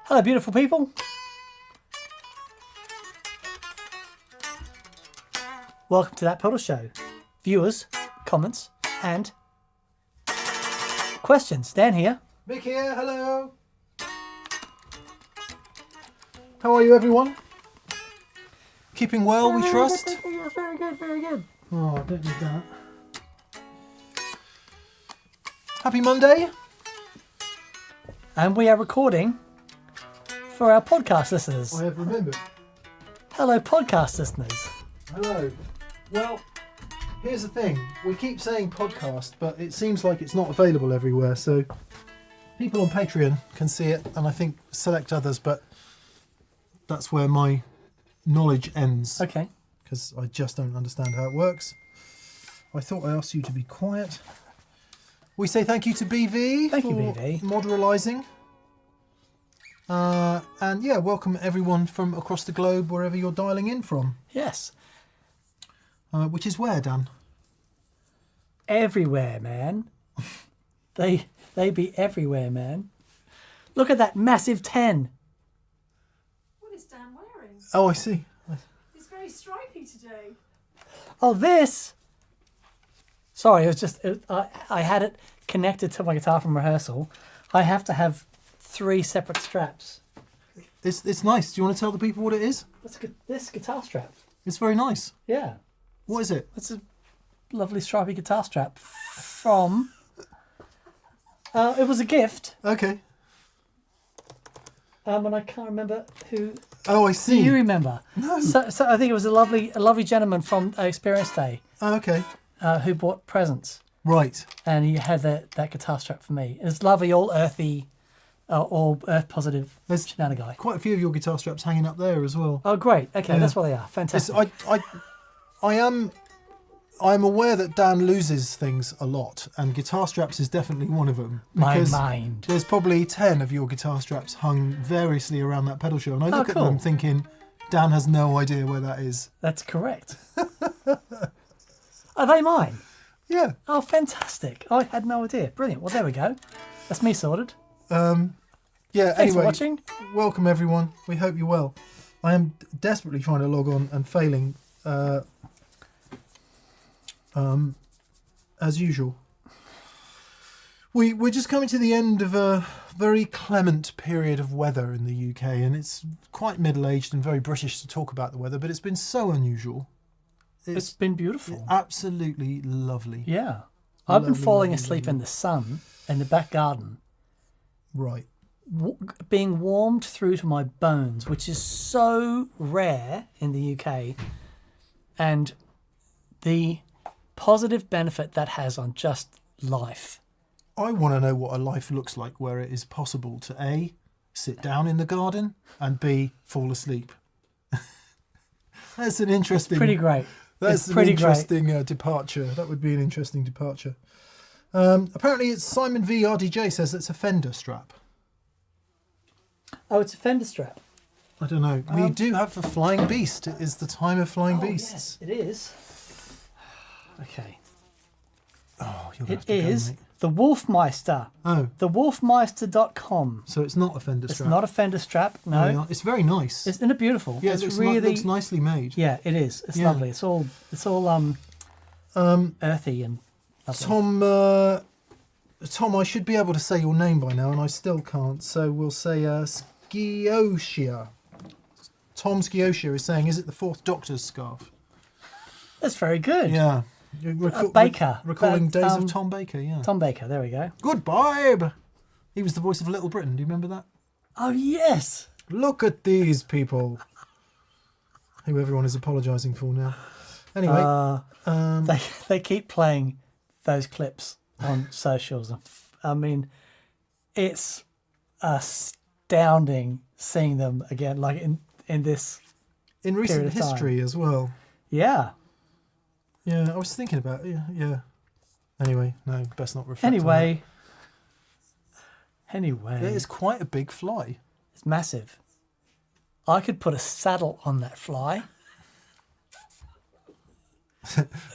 Hello, beautiful people. Welcome to That Pedal Show. Viewers, comments, and questions. Dan here. Mick here, hello. How are you, everyone? Keeping well, we trust? Very good, very good. Oh, I don't need that. Happy Monday. And we are recording for our podcast listeners. I have remembered. Hello, podcast listeners. Hello. Well, here's the thing. We keep saying podcast, but it seems like it's not available everywhere. So people on Patreon can see it, and I think select others, but that's where my knowledge ends. Okay. Because I just don't understand how it works. I thought I asked you to be quiet. We say thank you to BV Thank for you, BV. moderalising. And yeah, welcome everyone from across the globe, wherever you're dialing in from. Yes. Which is where, Dan? Everywhere, man. They be everywhere, man. Look at that massive 10. What is Dan wearing? Oh, I see. It's very stripy today. Oh, this. Sorry, it was just I had it connected to my guitar from rehearsal. I have to have 3 separate straps. It's nice. Do you want to tell the people what it is? This guitar strap. It's very nice. Yeah. What is it? It's a lovely stripy guitar strap from... it was a gift, Okay. and I can't remember who... Oh, I Do see. you remember? No. So I think it was a lovely gentleman from Experience Day Oh, okay. who bought presents, Right. and he had that guitar strap for me. It's lovely, all earthy, all earth positive There's shenanigan. quite a few of your guitar straps hanging up there as well. Oh, great. Okay, Yeah. that's what they are. It's, Fantastic. I'm aware that Dan loses things a lot, and guitar straps is definitely one of them. My because mind. There's probably 10 of your guitar straps hung variously around that pedal show, and I look at cool. them thinking, Dan has no idea where that is. That's correct. Are they mine? Yeah. Oh, fantastic. I had no idea. Brilliant. Well, there we go. That's me sorted. Yeah. Thanks anyway, for watching. welcome everyone. We hope you're well. I am desperately trying to log on and failing, as usual. We're just coming to the end of a very clement period of weather in the UK, and it's quite middle-aged and very British to talk about the weather, but it's been so unusual. It's been beautiful. Absolutely lovely. Yeah. I've been Lovely, falling lovely, asleep lovely. in the sun in the back garden, Right. being warmed through to my bones, which is so rare in the UK, and the positive benefit that has on just life. I want to know what a life looks like where it is possible to A, sit down in the garden, and B, fall asleep. That's an interesting... Pretty great. That's It's an pretty great. interesting departure. That would be an interesting departure. Apparently, it's Simon V. RDJ says it's a Fender strap. Oh, it's a Fender strap. I don't know. We do have a Flying Beast. It is the time of Flying Oh, Beasts. yes, it is. Okay. Oh, you're going It to have to is go, mate. the Wolfmeister. Oh, TheWolfmeister.com. so it's not a Fender It's strap. not a Fender strap, no. Yeah, it's very nice. Isn't it beautiful? yeah, it's it looks, really looks nicely made. Yeah, it is. It's Yeah. lovely. It's all earthy and lovely. Tom, I should be able to say your name by now, and I still can't. So we'll say Skiosia. Tom Skiosia is saying, is it the Fourth Doctor's scarf? That's very good. Yeah. Baker. Recalling days um, of Tom Baker, yeah. Tom Baker, there we go. Good Barb! He was the voice of Little Britain, do you remember that? Oh, yes. Look at these people. Who everyone is apologising for now. Anyway, They keep playing those clips on socials. I mean, it's astounding seeing them again, like in this. in recent period of time. history as well. Yeah. Yeah, I was thinking about it. Yeah. Anyway, no, best not reflect on Anyway, that. It is quite a big fly. it's massive. I could put a saddle on that fly.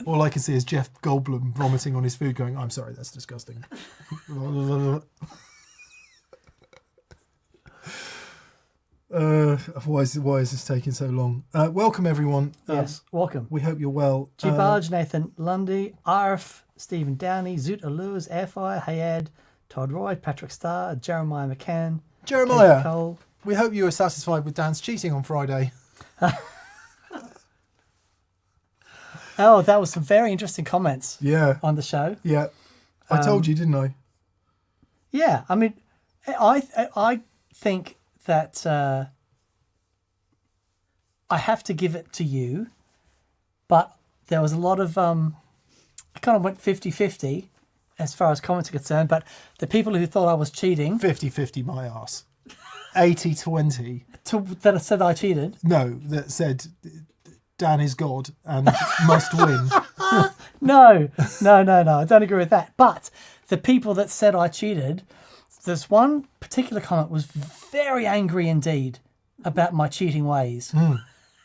All I can see is Jeff Goldblum vomiting on his food going, I'm sorry, that's disgusting. Why is this taking so long? Welcome, everyone. Yes, welcome. We hope you're well. G-Barge, Nathan Lundy, Arf, Stephen Downey, Zoot Allures, Airfire, Hayad, Todd Roy, Patrick Starr, Jeremiah McCann, Jeremiah, Kate Cole. we hope you were satisfied with Dan's cheating on Friday. Oh, that was some very interesting comments Yeah, on the show. yeah. I told you, didn't I? Yeah, I mean, I think that I have to give it to you, but there was a lot of I kind of went 50-50 as far as comments are concerned, but the people who thought I was cheating 50-50 my arse. 80-20. that said I cheated. No, that said Dan is God and must win. No, I don't agree with that. But the people that said I cheated, this one particular comment was very angry indeed about my cheating ways. It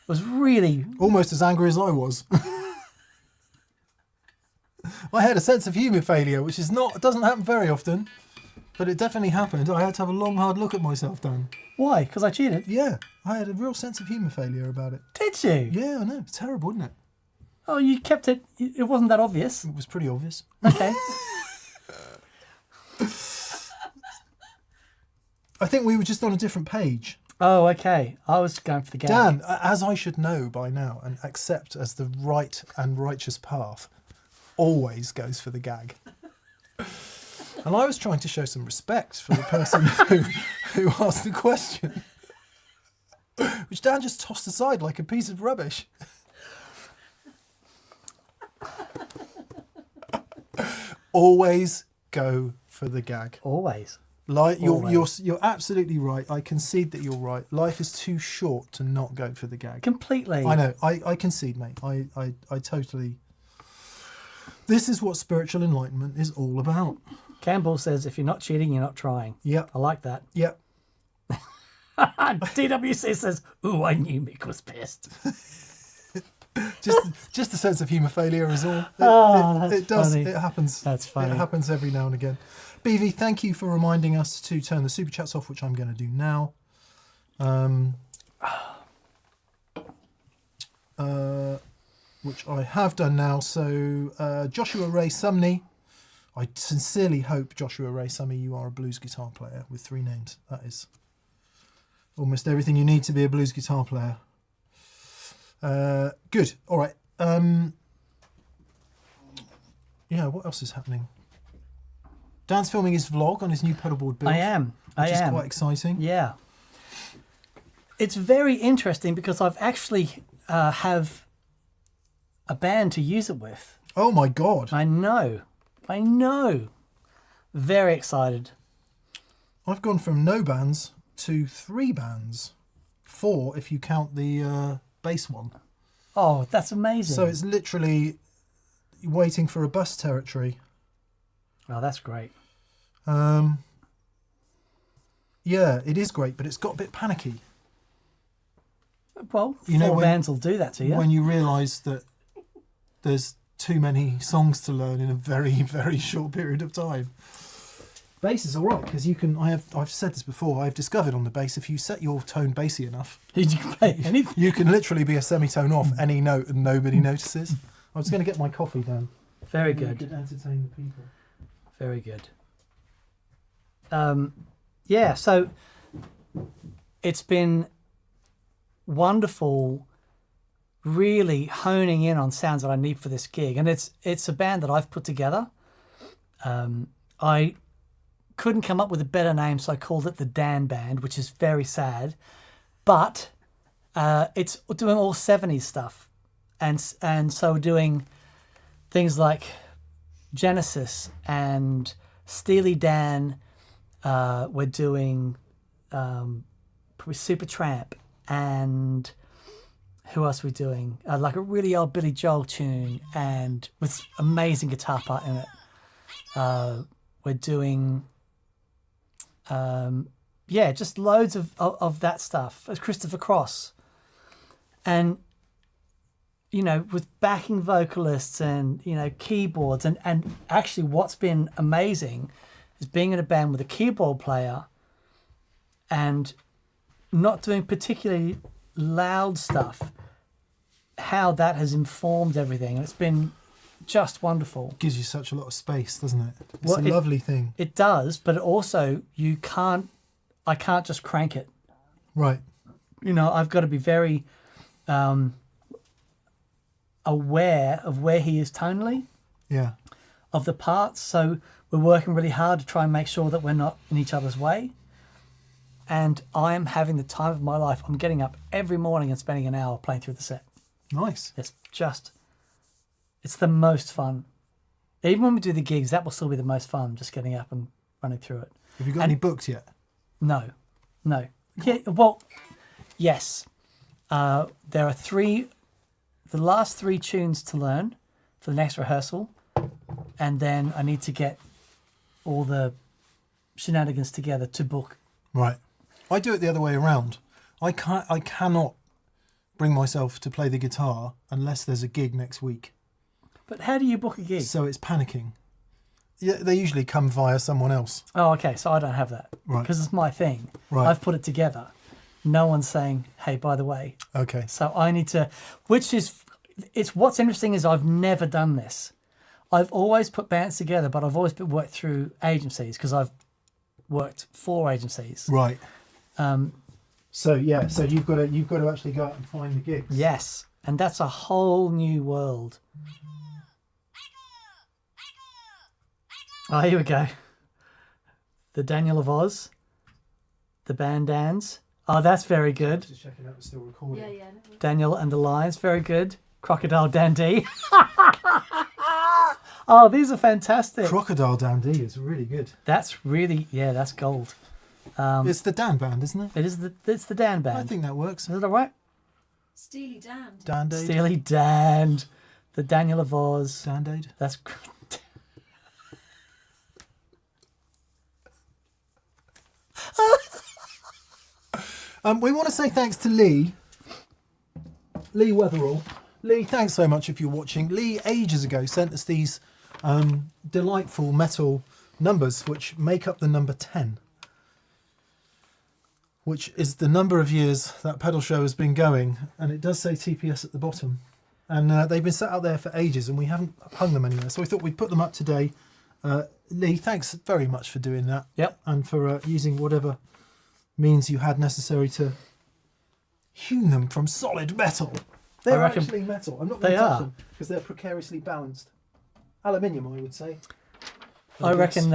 was really... Almost as angry as I was. I had a sense of humour failure, which doesn't happen very often, but it definitely happened. I had to have a long, hard look at myself, Dan. Why? Because I cheated? Yeah, I had a real sense of humour failure about it. Did you? Yeah, I know. It's terrible, isn't it? Oh, you kept it... It wasn't that obvious. It was pretty obvious. Okay. I think we were just on a different page. Oh, okay. I was going for the gag. Dan, as I should know by now and accept as the right and righteous path, always goes for the gag. And I was trying to show some respect for the person who asked the question, which Dan just tossed aside like a piece of rubbish. Always go for the gag. Always. Like you're absolutely right. I concede that you're right. Life is too short to not go for the gag. Completely. I know. I concede, mate. I totally. This is what spiritual enlightenment is all about. Campbell says, if you're not cheating, you're not trying. Yep. I like that. Yep. DWC says, ooh, I knew Mick was pissed. Just a sense of humour failure is all. That's does. funny. It happens. That's funny. It happens every now and again. BV, thank you for reminding us to turn the super chats off, which I'm going to do now. Which I have done now. So Joshua Ray Sumney, I sincerely hope, Joshua Ray Sumney, you are a blues guitar player with 3 names. That is almost everything you need to be a blues guitar player. Good. All right. Yeah, what else is happening? Dan's filming his vlog on his new pedalboard build. I am. Which is quite exciting. Yeah. It's very interesting because I've actually have a band to use it with. Oh my God. I know. Very excited. I've gone from no bands to 3 bands. 4 if you count the bass one. Oh, that's amazing. So it's literally waiting for a bus territory. Oh, that's great. Yeah, it is great, but it's got a bit panicky. Well, You know, 4 when- bands will do that to you. When you realise that there's too many songs to learn in a very, very short period of time. Bass is all right because you can. I've said this before. I've discovered on the bass, if you set your tone bassy enough, Did you play anything? you can literally be a semitone off any note and nobody notices. I was going to get my coffee down. Very You good. could entertain the people. Very good. Yeah, so it's been wonderful really honing in on sounds that I need for this gig. And it's a band that I've put together. I couldn't come up with a better name, so I called it the Dan Band, which is very sad. But it's doing all 70s stuff. And so doing things like Genesis and Steely Dan. We're doing probably Supertramp, and who else are we doing? Like a really old Billy Joel tune, and with amazing guitar part in it. We're doing, just loads of that stuff. Christopher Cross, and with backing vocalists and keyboards, and actually what's been amazing is being in a band with a keyboard player and not doing particularly loud stuff, how that has informed everything. And it's been just wonderful. Gives you such a lot of space, doesn't it? It's Well, a lovely thing. It does, but also I can't just crank it. Right. You know, I've got to be very aware of where he is tonally, Yeah. of the parts. So we're working really hard to try and make sure that we're not in each other's way. And I am having the time of my life. I'm getting up every morning and spending an hour playing through the set. Nice. It's the most fun. Even when we do the gigs, that will still be the most fun, just getting up and running through it. Have you got any books yet? No. Yeah, well, yes. There are the last 3 tunes to learn for the next rehearsal. And then I need to get all the shenanigans together to book. Right. I do it the other way around. I cannot bring myself to play the guitar unless there's a gig next week. But how do you book a gig? So it's panicking. Yeah, they usually come via someone else. Oh, okay. So I don't have that. Right. Because it's my thing. Right. I've put it together. No one's saying, hey, by the way. Okay. So I need to, what's interesting is I've never done this. I've always put bands together, but I've always worked through agencies because I've worked for agencies. Right. So you've got to actually go out and find the gigs. Yes. And that's a whole new world. Oh, here we go. The Daniel of Oz. The Bandans. Oh, that's very good. Just checking out, it's still recording. Yeah. Daniel and the Lions. Very good. Crocodile Dundee. Oh, these are fantastic. Crocodile Dundee is really good. That's gold. It's the Dan band, isn't it? It's the Dan band. I think that works. Is it all right? Steely Dan. Dandade. Steely Dan. The Daniel of Oz. Dandade. That's we want to say thanks to Lee Weatherall. Lee, thanks so much if you're watching. Lee, ages ago, sent us these delightful metal numbers, which make up the number 10, which is the number of years that pedal show has been going. And it does say TPS at the bottom. And they've been sat out there for ages, and we haven't hung them anywhere. So we thought we'd put them up today. Lee, thanks very much for doing that. Yep. And for using whatever means you had necessary to hew them from solid metal. They're actually metal. I'm not going to touch them because they're precariously balanced. Aluminium, I would say. I reckon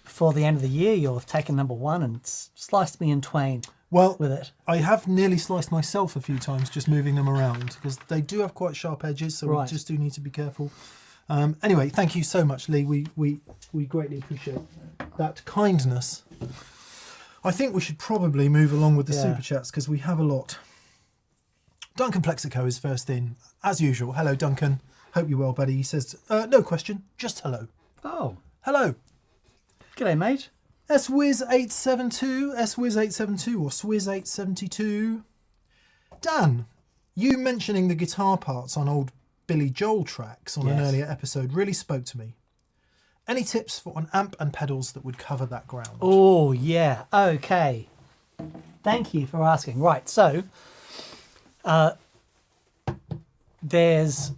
before the end of the year, you'll have taken number 1 and sliced me in twain with it. I have nearly sliced myself a few times just moving them around because they do have quite sharp edges, so we just do need to be careful. Anyway, thank you so much, Lee. We greatly appreciate that kindness. I think we should probably move along with the super chats because we have a lot. Duncan Plexico is first in, as usual. Hello, Duncan. Hope you're well, buddy. He says, no question, just hello. Oh. Hello. G'day, mate. SWiz872, SWiz872 or Swizz872. Dan, you mentioning the guitar parts on old Billy Joel tracks on an earlier episode really spoke to me. Any tips for an amp and pedals that would cover that ground? Oh, yeah. Okay. Thank you for asking. Right, so there's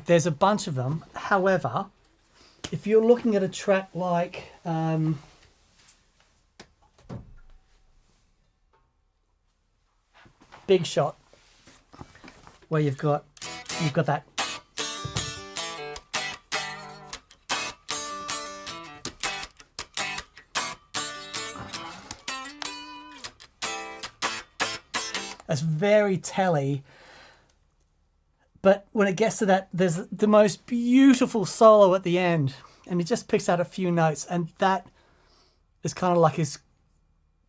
a bunch of them. However, if you're looking at a track like Big Shot, where you've got that that's very telly, but when it gets to that, there's the most beautiful solo at the end, and he just picks out a few notes, and that is kind of like his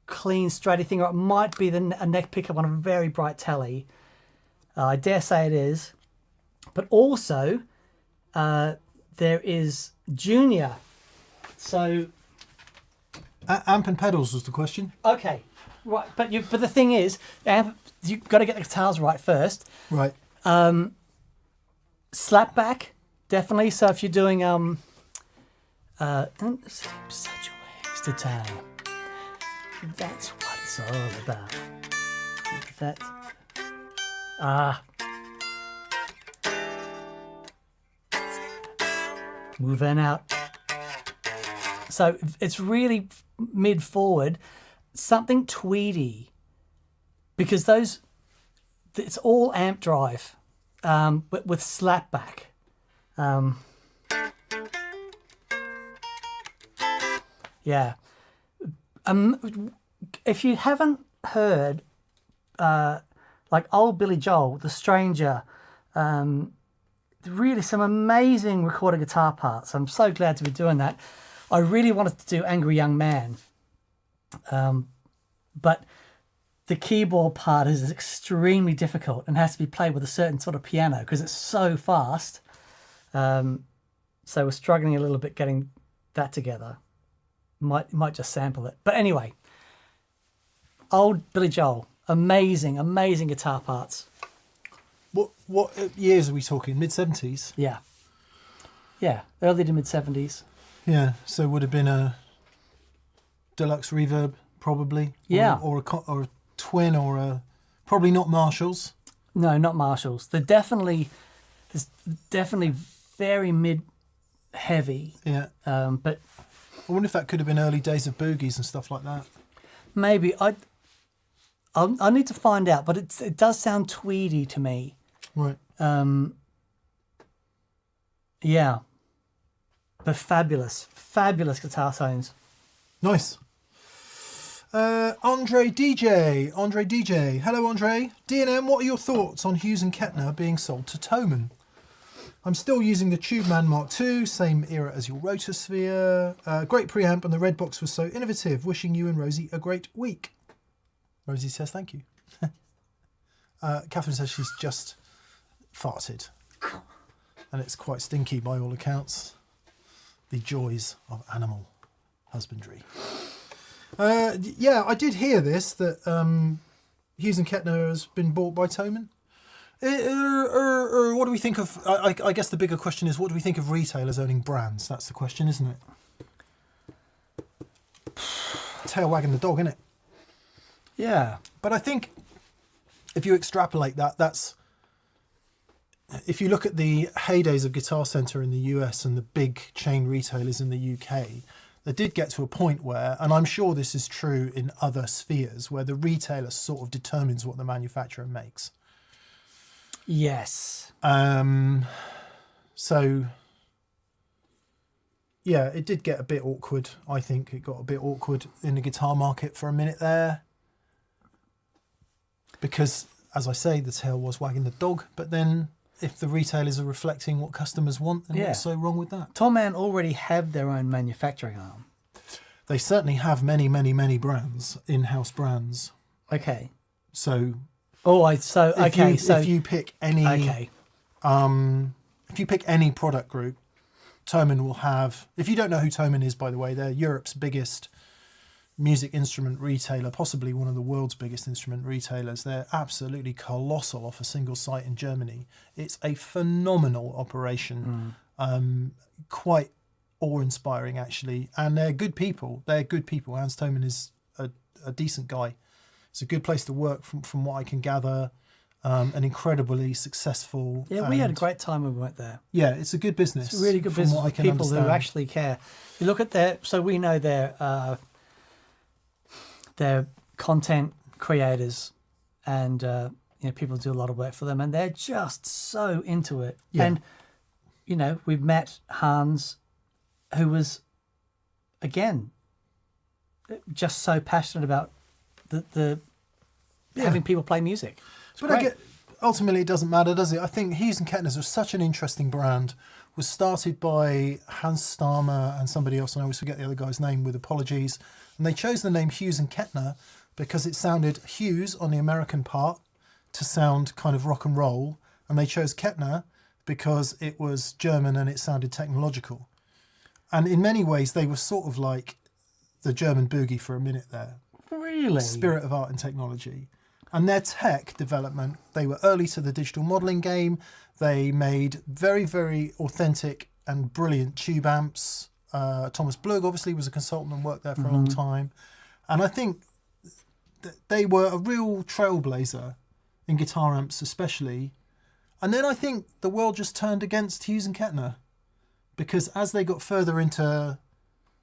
clean, straighty thing, or it might be a neck pickup on a very bright telly. I dare say it is. But also, there is Junior. So, amp and pedals was the question. Okay, right. But the thing is, you've got to get the guitars right first. Right. Slapback, definitely. So if you're doing don't sleep such a waste of time. That's what it's all about. That. Moving out. So it's really mid-forward, something tweedy, because it's all amp drive, but with slapback. Yeah. If you haven't heard, like old Billy Joel, The Stranger, really some amazing recorded guitar parts. I'm so glad to be doing that. I really wanted to do Angry Young Man, but the keyboard part is extremely difficult and has to be played with a certain sort of piano because it's so fast. So we're struggling a little bit getting that together. Might just sample it. But anyway, old Billy Joel, amazing guitar parts. What years are we talking? Mid-70s? Yeah, early to mid-70s. Yeah, so would have been a deluxe reverb, probably. Yeah. Or a twin, or a... Probably not Marshalls. No, not Marshalls. There's definitely very mid-heavy. Yeah. But I wonder if that could have been early days of boogies and stuff like that. maybe I need to find out. But it does sound tweedy to me. Right. Yeah. But fabulous guitar tones. Nice. Andre DJ. Hello, Andre. D&M, what are your thoughts on Hughes and Kettner being sold to Thomann? I'm still using the Tubeman Mark II, same era as your Rotosphere. Great preamp, and the red box was so innovative. Wishing you and Rosie a great week. Rosie says thank you. Catherine says she's just farted. And it's quite stinky by all accounts. The joys of animal husbandry. Yeah, I did hear this, that Hughes and Kettner has been bought by Thomann. What do we think of... I guess the bigger question is, what do we think of retailers owning brands? That's the question, isn't it? Tail wagging the dog, isn't it? Yeah. But I think if you extrapolate that, that's... If you look at the heydays of Guitar Center in the US and the big chain retailers in the UK, they did get to a point where, and I'm sure this is true in other spheres, where the retailer sort of determines what the manufacturer makes. Yes. So, yeah, it did get a bit awkward. I think it got a bit awkward in the guitar market for a minute there. Because, as I say, the tail was wagging the dog, but then... If the retailers are reflecting what customers want, then what's so wrong with that? Thomann already have their own manufacturing arm. They certainly have many, many, many brands, in-house brands. Okay. So. If you pick any. Okay. If you pick any product group, Thomann will have. If you don't know who Thomann is, by the way, they're Europe's biggest music instrument retailer, possibly one of the world's biggest instrument retailers. They're absolutely colossal off a single site in Germany. It's a phenomenal operation, quite awe-inspiring actually, and they're good people. Hans Thomann is a decent guy. It's a good place to work from what I can gather. An incredibly successful. Yeah, we had a great time when we went there. Yeah, it's a good business. It's a really good business with people who actually care. You look at so we know they're content creators, and people do a lot of work for them, and they're just so into it. Yeah. And we've met Hans, who was again just so passionate about the having people play music. But ultimately it doesn't matter, does it? I think Hughes and Kettner's was such an interesting brand. Was started by Hans Stammer and somebody else, and I always forget the other guy's name, with apologies. And they chose the name Hughes and Kettner because it sounded Hughes on the American part to sound kind of rock and roll. And they chose Kettner because it was German and it sounded technological. And in many ways, they were sort of like the German boogie for a minute there. Really? Spirit of art and technology. And their tech development, they were early to the digital modelling game. They made very, very authentic and brilliant tube amps. Thomas Blug obviously was a consultant and worked there for a long time. And I think they were a real trailblazer in guitar amps especially. And then I think the world just turned against Hughes and Kettner, because as they got further into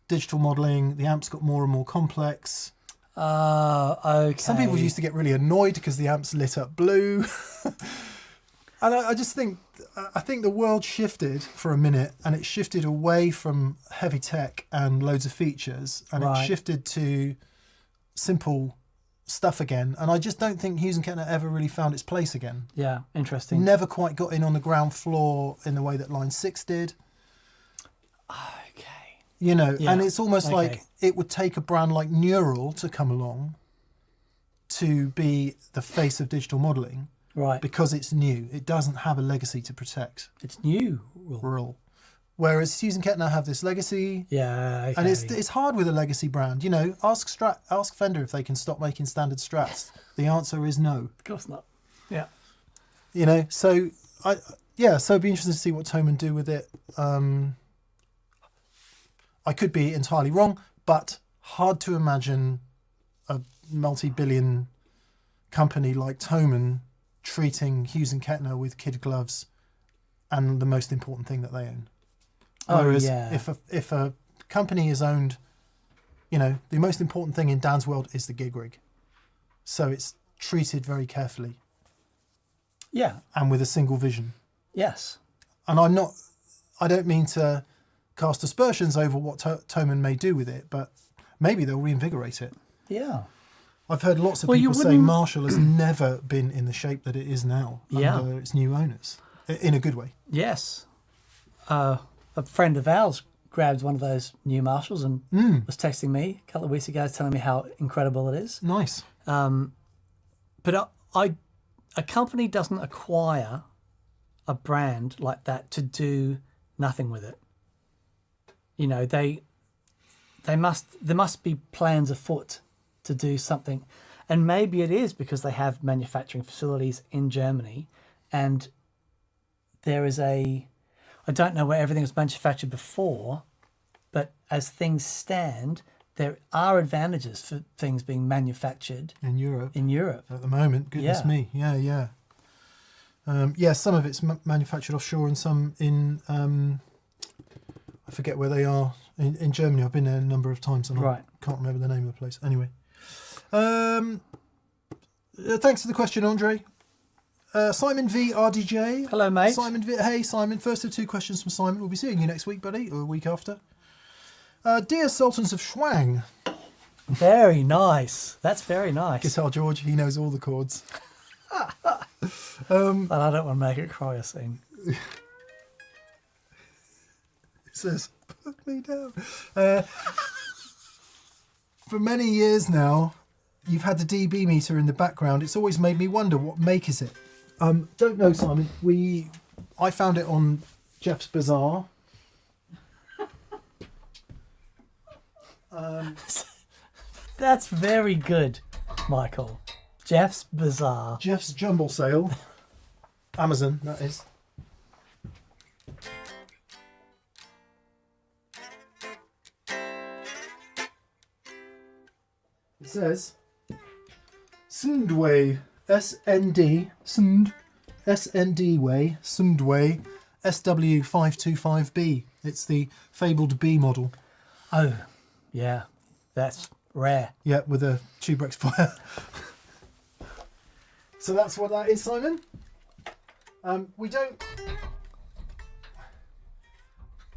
digital modelling, the amps got more and more complex. Okay. Some people used to get really annoyed because the amps lit up blue. And I just think, the world shifted for a minute, and it shifted away from heavy tech and loads of features, and it shifted to simple stuff again. And I just don't think Hughes and Kettner ever really found its place again. Yeah, interesting. Never quite got in on the ground floor in the way that Line 6 did. Okay. You know, Yeah, and it's almost okay. like it would take a brand like Neural to come along to be the face of digital modelling. Right. Because it's new. It doesn't have a legacy to protect. It's new. Rural. Whereas Hughes and Kettner have this legacy. Yeah, okay. And it's hard with a legacy brand. You know, ask Fender if they can stop making standard Strats. The answer is no. Of course not. Yeah. You know, so it'd be interesting to see what Thomann do with it. I could be entirely wrong, but hard to imagine a multi-billion company like Thomann treating Hughes and Kettner with kid gloves and the most important thing that they own. Whereas if a company is owned, you know, the most important thing in Dan's world is the gig rig. So it's treated very carefully. Yeah. And with a single vision. Yes. And I don't mean to cast aspersions over what Thomann may do with it, but maybe they'll reinvigorate it. Yeah. I've heard lots of people say Marshall has never been in the shape that it is now under its new owners, in a good way. Yes. A friend of ours grabbed one of those new Marshalls and was texting me a couple of weeks ago telling me how incredible it is. Nice. But a company doesn't acquire a brand like that to do nothing with it. You know, there must be plans afoot to do something. And maybe it is because they have manufacturing facilities in Germany, and there is I don't know where everything was manufactured before, but as things stand, there are advantages for things being manufactured in Europe at the moment. Goodness me. Yeah. Some of it's manufactured offshore and some in I forget where they are in Germany. I've been there a number of times and I can't remember the name of the place. Anyway, thanks for the question, Andre. Simon V RDJ. Hello, mate. Simon V. Hey, Simon. First of two questions from Simon. We'll be seeing you next week, buddy, or a week after. Dear Sultans of Schwang. Very nice. That's very nice. Guitar George, he knows all the chords. But I don't want to make it cry a scene. It says, put me down. For many years now, you've had the dB meter in the background. It's always made me wonder, what make is it? Don't know, Simon. I found it on Jeff's Bazaar. That's very good, Michael. Jeff's Bazaar. Jeff's Jumble Sale. Amazon, that is. It says Sundway SND SND way Sundway SW525B. It's the fabled B model. Oh, yeah, that's rare. Yeah, with a tube rectifier. So that's what that is, Simon. We don't.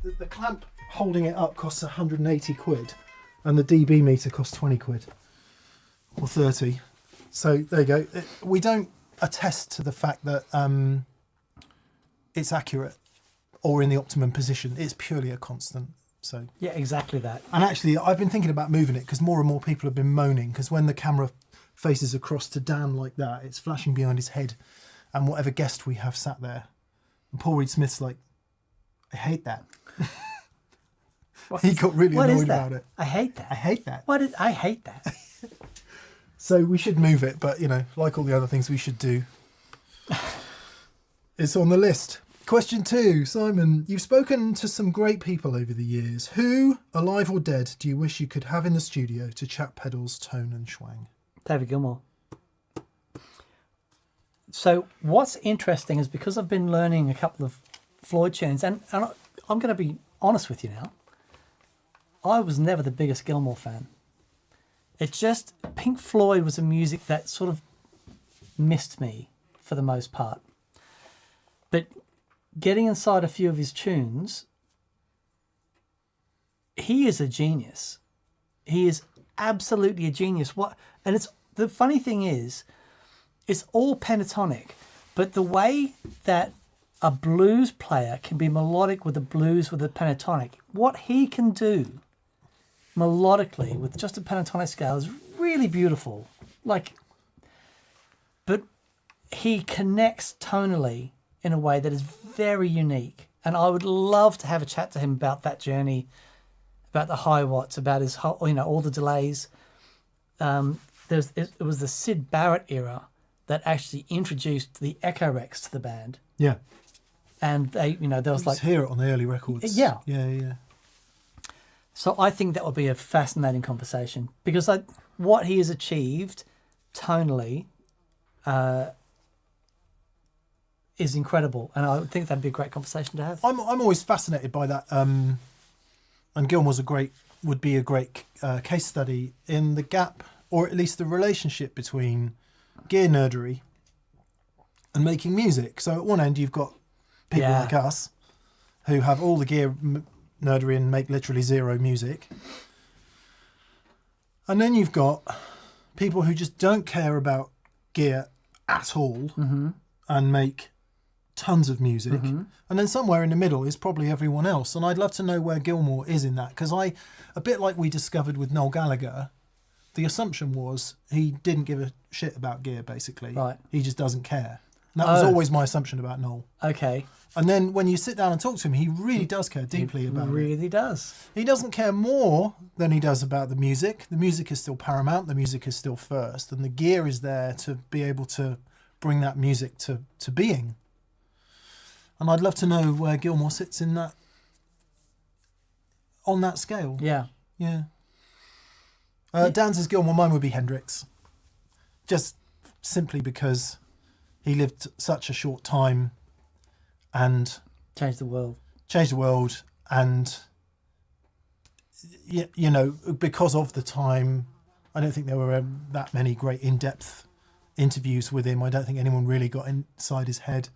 The clamp holding it up costs 180 quid, and the dB meter costs 20 quid. Or 30. So there you go. We don't attest to the fact that it's accurate or in the optimum position. It's purely a constant. So yeah, exactly that. And actually, I've been thinking about moving it because more and more people have been moaning, because when the camera faces across to Dan like that, it's flashing behind his head, and whatever guest we have sat there, and Paul Reed Smith's like, I hate that. He got really annoyed about it. I hate that. I hate that. What is? I hate that. So we should move it, but you know, like all the other things we should do, it's on the list. Question 2, Simon, you've spoken to some great people over the years. Who, alive or dead, do you wish you could have in the studio to chat pedals, tone and schwang? David Gilmour. So what's interesting is because I've been learning a couple of Floyd tunes, and I'm going to be honest with you now, I was never the biggest Gilmour fan. It just, Pink Floyd was a music that sort of missed me for the most part. But getting inside a few of his tunes, he is a genius. He is absolutely a genius. And it's the funny thing is, it's all pentatonic, but the way that a blues player can be melodic with the blues with a pentatonic, what he can do melodically with just a pentatonic scale is really beautiful. But he connects tonally in a way that is very unique. And I would love to have a chat to him about that journey, about the high watts, about his whole, all the delays. It was the Syd Barrett era that actually introduced the Echo Rex to the band. Yeah. And they, there was like... hear it on the early records. Yeah. Yeah. So I think that would be a fascinating conversation because what he has achieved tonally is incredible. And I think that'd be a great conversation to have. I'm always fascinated by that. And Gilmour's would be a great case study in the gap, or at least the relationship between gear nerdery and making music. So at one end you've got people like us who have all the gear nerdery and make literally zero music, and then you've got people who just don't care about gear at all and make tons of music, and then somewhere in the middle is probably everyone else. And I'd love to know where Gilmour is in that, because a bit like we discovered with Noel Gallagher, the assumption was he didn't give a shit about gear, basically. Right. He just doesn't care. And that was always my assumption about Noel. Okay. And then when you sit down and talk to him, he really does care deeply about it. He really does. He doesn't care more than he does about the music. The music is still paramount. The music is still first. And the gear is there to be able to bring that music to being. And I'd love to know where Gilmour sits in that, on that scale. Yeah. Yeah. Dan says Gilmour, mine would be Hendrix. Just simply because he lived such a short time and Changed the world. And because of the time, I don't think there were that many great in-depth interviews with him. I don't think anyone really got inside his head.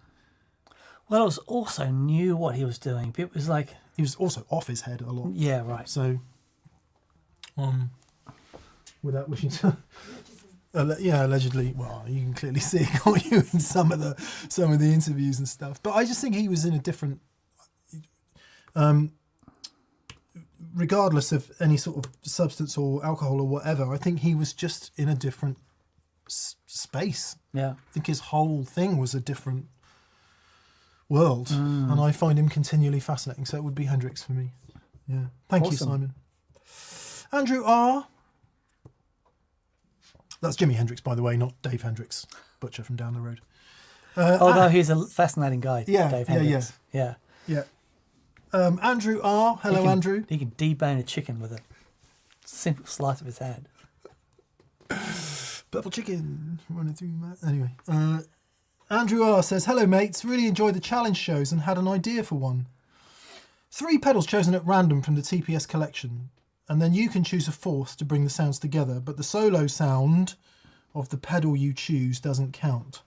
Well, it was also knew what he was doing. It was like... He was also off his head a lot. Yeah, right. So, without wishing to... allegedly. Well, you can clearly see it, can't you, in some of the interviews and stuff. But I just think he was in a different... regardless of any sort of substance or alcohol or whatever, I think he was just in a different space. Yeah. I think his whole thing was a different world, and I find him continually fascinating. So it would be Hendrix for me. Yeah. Thank you, Simon. Andrew R. That's Jimi Hendrix, by the way, not Dave Hendrix, butcher from down the road. Although he's a fascinating guy, yeah, Dave Hendrix. Yeah. Andrew R. Hello, Andrew. He can debone a chicken with a simple slice of his hand. Purple chicken running through that. Anyway, Andrew R. says, hello, mates. Really enjoyed the challenge shows and had an idea for one. 3 pedals chosen at random from the TPS collection, and then you can choose a 4th to bring the sounds together, but the solo sound of the pedal you choose doesn't count.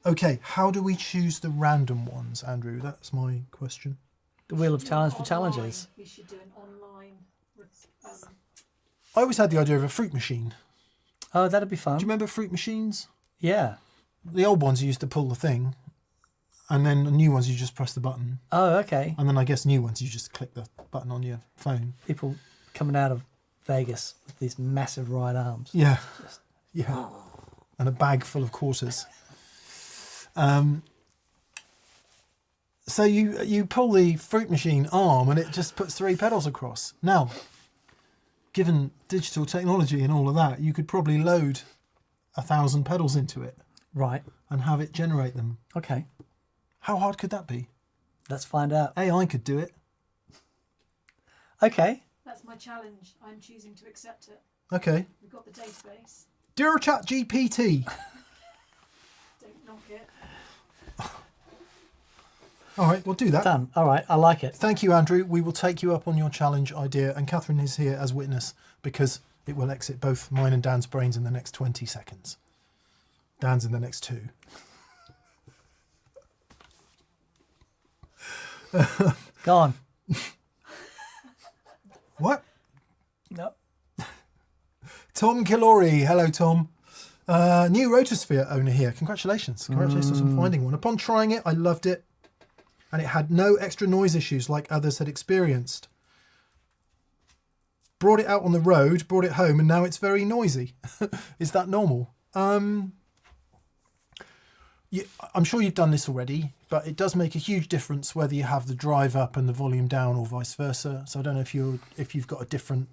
Okay, how do we choose the random ones, Andrew? That's my question. The Wheel of Challenge for challenges. We should do an online. I always had the idea of a fruit machine. Oh, that'd be fun. Do you remember fruit machines? Yeah. The old ones you used to pull the thing, and then the new ones you just press the button. Oh, okay. And then I guess new ones you just click the button on your phone. People coming out of Vegas with these massive right arms. Yeah. Yeah. And a bag full of quarters. So you pull the fruit machine arm and it just puts 3 pedals across. Now, given digital technology and all of that, you could probably load 1,000 pedals into it. Right. And have it generate them. Okay. How hard could that be? Let's find out. AI could do it. Okay. That's my challenge. I'm choosing to accept it. Okay. We've got the database. Dear ChatGPT. Don't knock it. All right, we'll do that. Done. All right, I like it. Thank you, Andrew. We will take you up on your challenge idea, and Catherine is here as witness because it will exit both mine and Dan's brains in the next 20 seconds. Dan's in the next 2. Go on. What? No. Tom Killory. Hello, Tom. New Rotosphere owner here. Congratulations. Congratulations on finding one. Upon trying it, I loved it. And it had no extra noise issues like others had experienced. Brought it out on the road, brought it home, and now it's very noisy. Is that normal? I'm sure you've done this already, but it does make a huge difference whether you have the drive up and the volume down or vice versa. So I don't know if you've got a different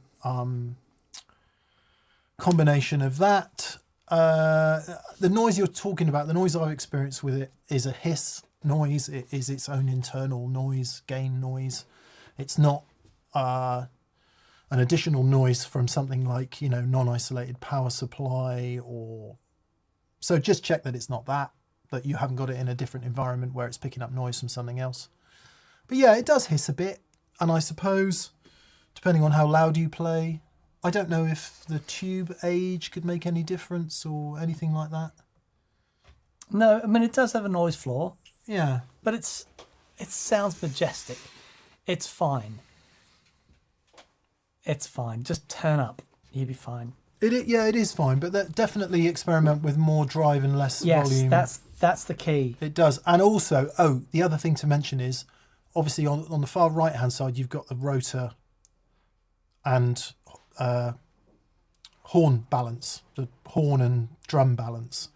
combination of that. The noise you're talking about, the noise I've experienced with it is a hiss noise. It is its own internal noise, gain noise. It's not an additional noise from something like, non-isolated power supply or... So just check that it's not that you haven't got it in a different environment where it's picking up noise from something else. But yeah, it does hiss a bit. And I suppose, depending on how loud you play, I don't know if the tube age could make any difference or anything like that. No, I mean, it does have a noise floor. Yeah. But it sounds majestic. It's fine. It's fine. Just turn up. You'll be fine. It is fine, but definitely experiment with more drive and less volume. Yes, that's the key. It does. And also, the other thing to mention is, obviously on the far right-hand side, you've got the rotor and horn balance, the horn and drum balance.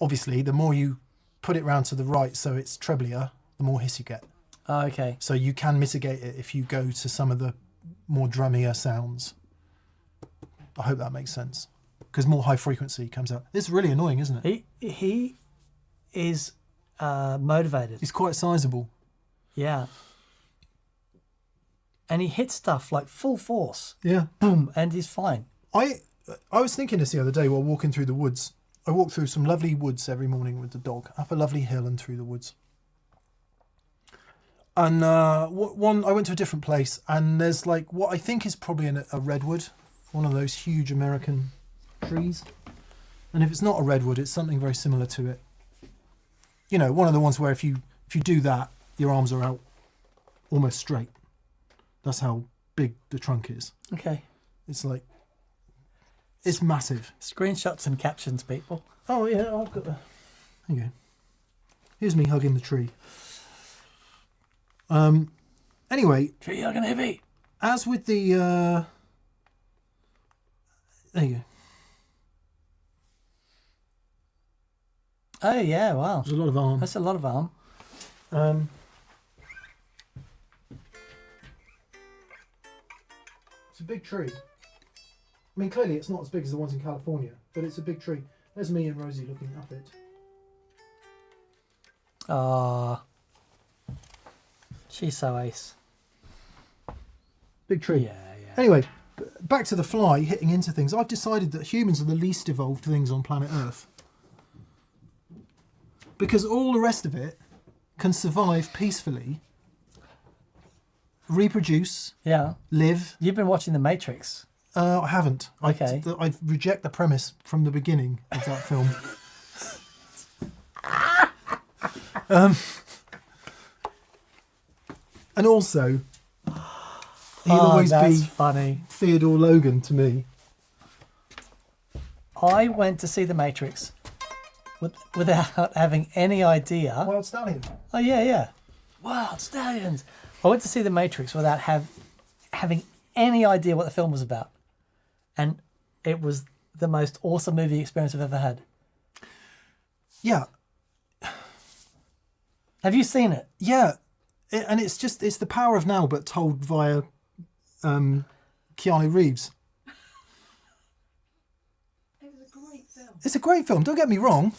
Obviously, the more you put it round to the right so it's treblier, the more hiss you get. Oh, okay. So you can mitigate it if you go to some of the more drummier sounds. I hope that makes sense. Because more high frequency comes out. It's really annoying, isn't it? He is motivated. He's quite sizable. Yeah. And he hits stuff like full force. Yeah. Boom, and he's fine. I was thinking this the other day while walking through the woods. I walk through some lovely woods every morning with the dog, up a lovely hill and through the woods. And I went to a different place, and there's like what I think is probably a redwood, one of those huge American trees. And if it's not a redwood, it's something very similar to it. One of the ones where if you do that, your arms are out almost straight. That's how big the trunk is. Okay. It's massive. Screenshots and captions, people. Oh yeah, I've got the... There you go. Here's me hugging the tree. Anyway. Tree hugging hippie. As with the... There you go. Oh yeah, wow. There's a lot of arm. That's a lot of arm. It's a big tree. I mean, clearly it's not as big as the ones in California, but it's a big tree. There's me and Rosie looking up it. Ah, she's so ace. Big tree. Yeah. Anyway, back to the fly hitting into things. I've decided that humans are the least evolved things on planet Earth. Because all the rest of it can survive peacefully, reproduce, live. You've been watching The Matrix. I haven't. Okay. I reject the premise from the beginning of that film. And also, he'll always be funny. Theodore Logan to me. I went to see The Matrix without having any idea. Wild Stallion. Oh yeah. Wild Stallions. I went to see The Matrix without having any idea what the film was about. And it was the most awesome movie experience I've ever had. Yeah. Have you seen it? Yeah. And it's the power of now, but told via Keanu Reeves. It was a great film. It's a great film, don't get me wrong.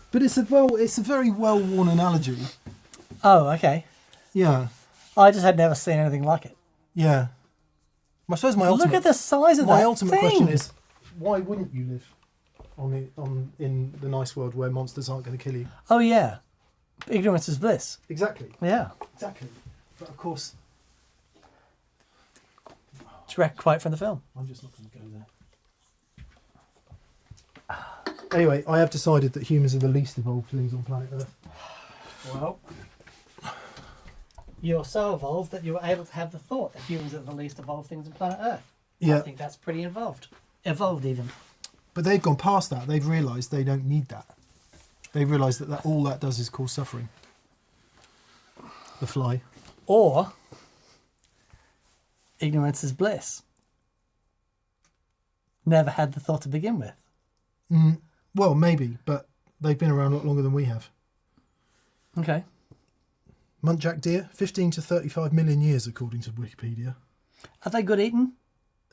But it's a very well-worn analogy Oh, okay. Yeah, I just had never seen anything like it. yeah. I suppose my Look ultimate at the size of my that ultimate thing. question is, why wouldn't you live in the nice world where monsters aren't going to kill you? Oh yeah, ignorance is bliss. Exactly. Yeah, Exactly. But of course, direct quote from the film. I'm just not going to go there. Anyway, I have decided that humans are the least evolved things on planet Earth. Well, you're so evolved that you were able to have the thought that humans are the least evolved things on planet Earth. Yeah. I think that's pretty involved. Evolved even. But they've gone past that. They've realised they don't need that. They've realised that all that does is cause suffering. The fly. Or ignorance is bliss. Never had the thought to begin with. Well, maybe, but they've been around a lot longer than we have. Okay. Muntjac deer, 15 to 35 million years, according to Wikipedia. Are they good eating?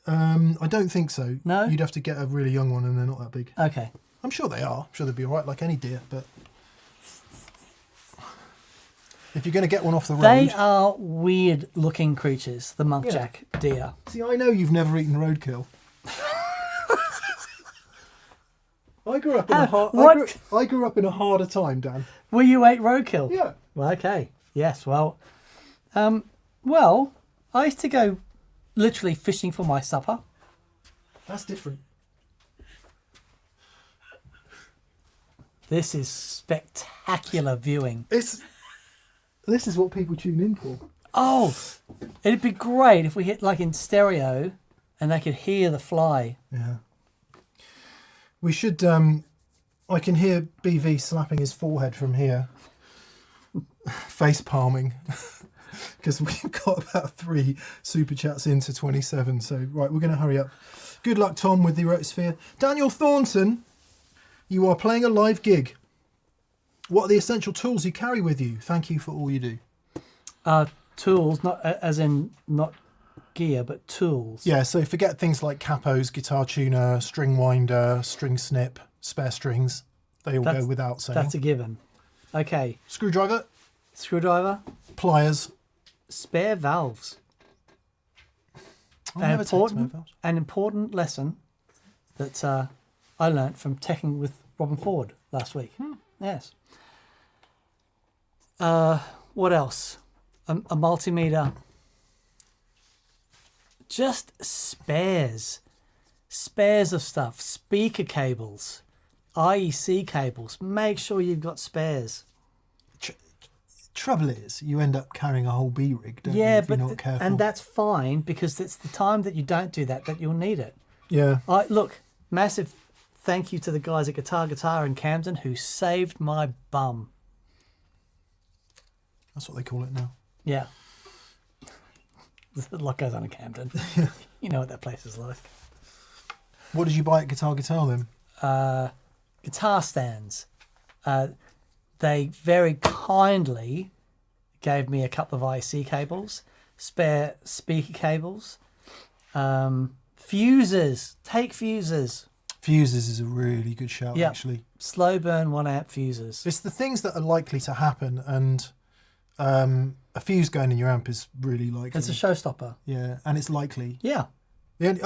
I don't think so. No? You'd have to get a really young one and they're not that big. Okay. I'm sure they are. I'm sure they'd be all right like any deer, but if you're going to get one off the road... They are weird looking creatures, the muntjac deer. See, I know you've never eaten roadkill. I grew up in a what? I grew up in a harder time, Dan. Will you ate roadkill? Yeah. Well, okay. Yes, well, I used to go literally fishing for my supper. That's different. This is spectacular viewing. This is what people tune in for. Oh, it'd be great if we hit like in stereo and they could hear the fly. Yeah. We should, I can hear BV slapping his forehead from here. Face palming. Because we've got about 3 super chats into 27. So, right, we're going to hurry up. Good luck, Tom, with the Erotosphere. Daniel Thornton, you are playing a live gig. What are the essential tools you carry with you? Thank you for all you do. Tools, not as in not gear, but tools. Yeah, so forget things like capos, guitar tuner, string winder, string snip, spare strings. They all go without saying. That's a given. Okay. Screwdriver, Pliers, pliers. spare valves. I'll never take spare valves. An important lesson that I learnt from teching with Robin Ford last week. Yes. What else? A multimeter. Just spares. Spares of stuff. Speaker cables. IEC cables. Make sure you've got spares. Trouble is, you end up carrying a whole B rig, don't you, Yeah, if you're not careful. and that's fine because it's the time that you don't do that you'll need it. Yeah. Look, massive thank you to the guys at Guitar in Camden who saved my bum. That's what they call it now. Yeah. There's a lot goes on in Camden. You know what that place is like. What did you buy at Guitar then? Guitar stands. They very kindly gave me a couple of IC cables, spare speaker cables, fuses. Take fuses. Fuses is a really good shout, actually. Slow burn 1 amp fuses. It's the things that are likely to happen, and a fuse going in your amp is really likely. It's a showstopper. Yeah, and it's likely. Yeah. The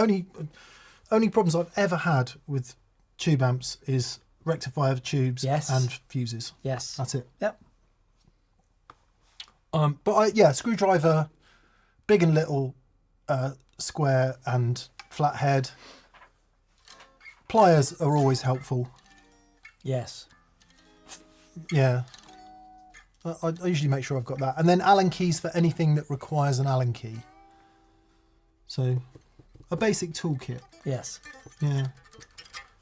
only problems I've ever had with tube amps is rectifier tubes and fuses. Yes. That's it. Yep. Screwdriver, big and little, square and flathead. Pliers are always helpful. Yes. Yeah. I usually make sure I've got that. And then Allen keys for anything that requires an Allen key. So, a basic toolkit. Yes. Yeah.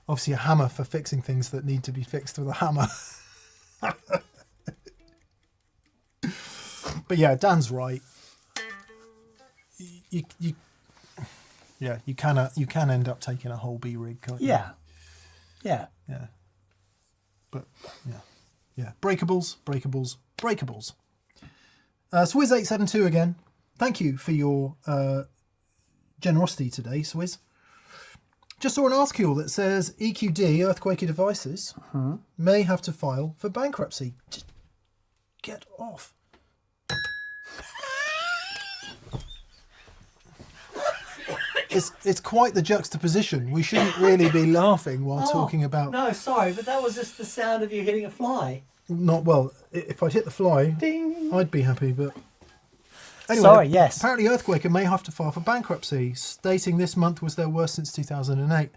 Obviously a hammer for fixing things that need to be fixed with a hammer. But yeah, Dan's right. You can end up taking a whole B rig, can't you? Yeah. Yeah. Yeah. But yeah. Breakables. Swizz872 again. Thank you for your generosity today, Swizz. Just saw an article that says EQD, Earthquaker Devices, may have to file for bankruptcy. Just get off. it's quite the juxtaposition. We shouldn't really be laughing while talking about. No, sorry, but that was just the sound of you hitting a fly. Not well. If I'd hit the fly, Ding. I'd be happy. But anyway, Sorry, yes. Apparently, Earthquaker may have to file for bankruptcy, stating this month was their worst since 2008.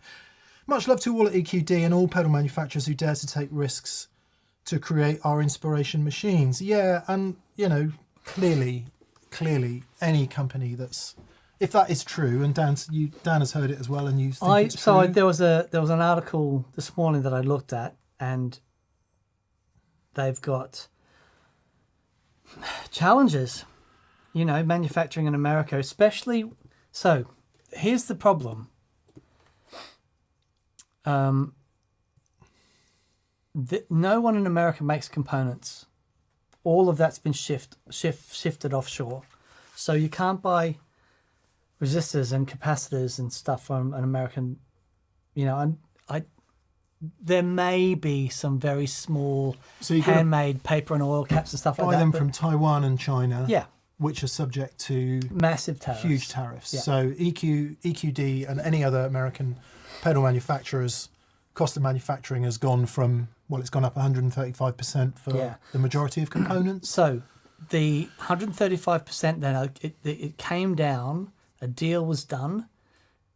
Much love to all at EQD and all pedal manufacturers who dare to take risks to create our inspiration machines. Yeah, and clearly, any company that's, if that is true, and Dan has heard it as well, and you think it's true. There was an article this morning that I looked at, and they've got challenges, manufacturing in America, especially. So, here's the problem. No one in America makes components. All of that's been shifted offshore, so you can't buy resistors and capacitors and stuff from an American. There may be some very small handmade paper and oil caps and stuff like that. Buy them from Taiwan and China. Yeah. Which are subject to massive tariffs. Huge tariffs. Yeah. So EQD and any other American pedal manufacturers, cost of manufacturing has gone from, it's gone up 135% for the majority of components. So the 135%, then it came down, a deal was done.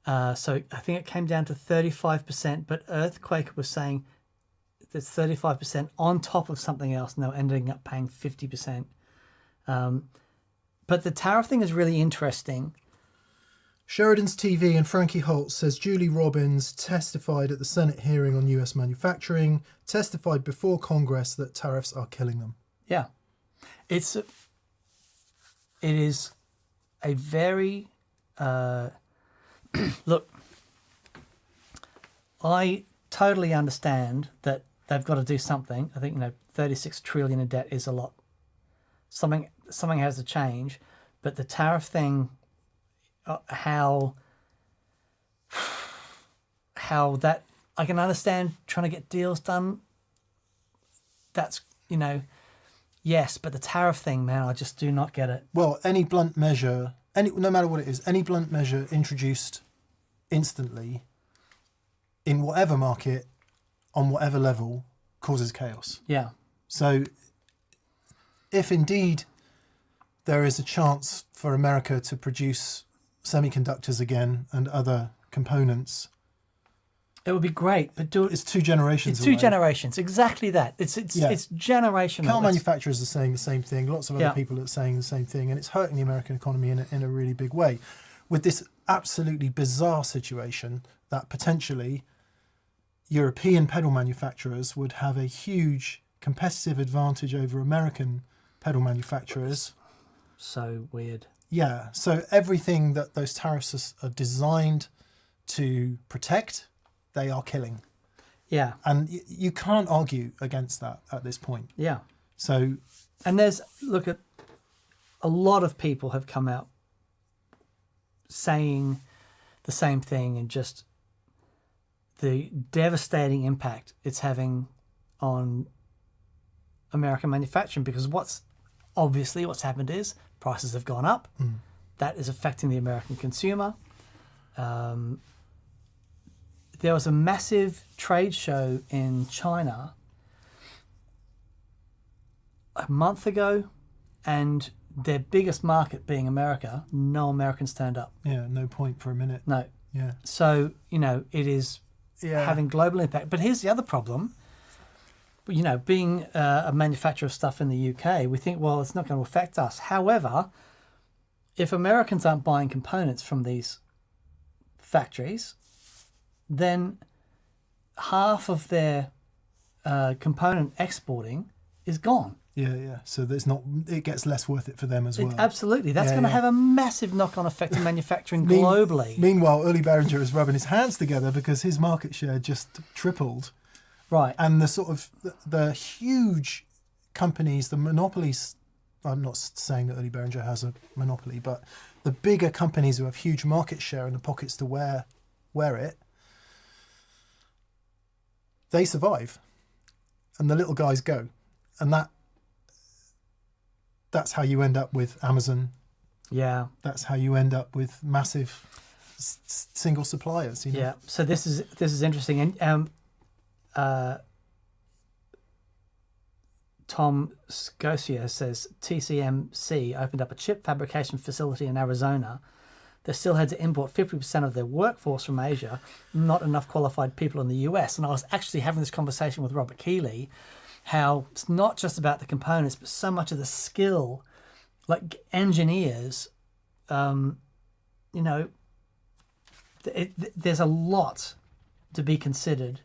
So I think it came down to 35%, but Earthquake was saying that's 35% on top of something else, and they're ending up paying 50%. But the tariff thing is really interesting. Sheridan's TV and Frankie Holt says Julie Robbins testified at the Senate hearing on US manufacturing, testified before Congress that tariffs are killing them. Yeah. It is a very... look, I totally understand that they've got to do something. I think, 36 trillion in debt is a lot. Something has to change, but the tariff thing, how that, I can understand trying to get deals done. That's, yes, but the tariff thing, man, I just do not get it. Well, any blunt measure, no matter what it is, any blunt measure introduced instantly in whatever market, on whatever level, causes chaos. Yeah. So if indeed there is a chance for America to produce semiconductors again and other components, it would be great, but it's 2 generations It's away. 2 generations, exactly that. It's generational. Car manufacturers are saying the same thing. Lots of other people are saying the same thing, and it's hurting the American economy in a really big way. With this absolutely bizarre situation that potentially European pedal manufacturers would have a huge competitive advantage over American pedal manufacturers. So weird. Yeah, so everything that those tariffs are designed to protect, they are killing. Yeah. And you can't argue against that at this point. Yeah. So... And look at, a lot of people have come out saying the same thing, and just the devastating impact it's having on American manufacturing, because what's happened is prices have gone up. That is affecting the American consumer. There was a massive trade show in China a month ago, and their biggest market being America, no Americans turned up. Yeah, no point for a minute. No. Yeah. So, it is having global impact. But here's the other problem. Being a manufacturer of stuff in the UK, we think, well, it's not going to affect us. However, if Americans aren't buying components from these factories, then half of their component exporting is gone. Yeah. So it gets less worth it for them as well. Absolutely. That's going to have a massive knock-on effect on manufacturing globally. Meanwhile, Uli Behringer is rubbing his hands together because his market share just tripled. Right. And the huge companies, the monopolies, I'm not saying that Uli Behringer has a monopoly, but the bigger companies who have huge market share and the pockets to wear it, they survive. And the little guys go. And that's how you end up with Amazon. Yeah. That's how you end up with massive single suppliers. You know? Yeah. So this is interesting, and Tom Scotia says TCMC opened up a chip fabrication facility in Arizona. They still had to import 50% of their workforce from Asia, not enough qualified people in the US. And I was actually having this conversation with Robert Keeley, how it's not just about the components, but so much of the skill, like engineers, there's a lot to be considered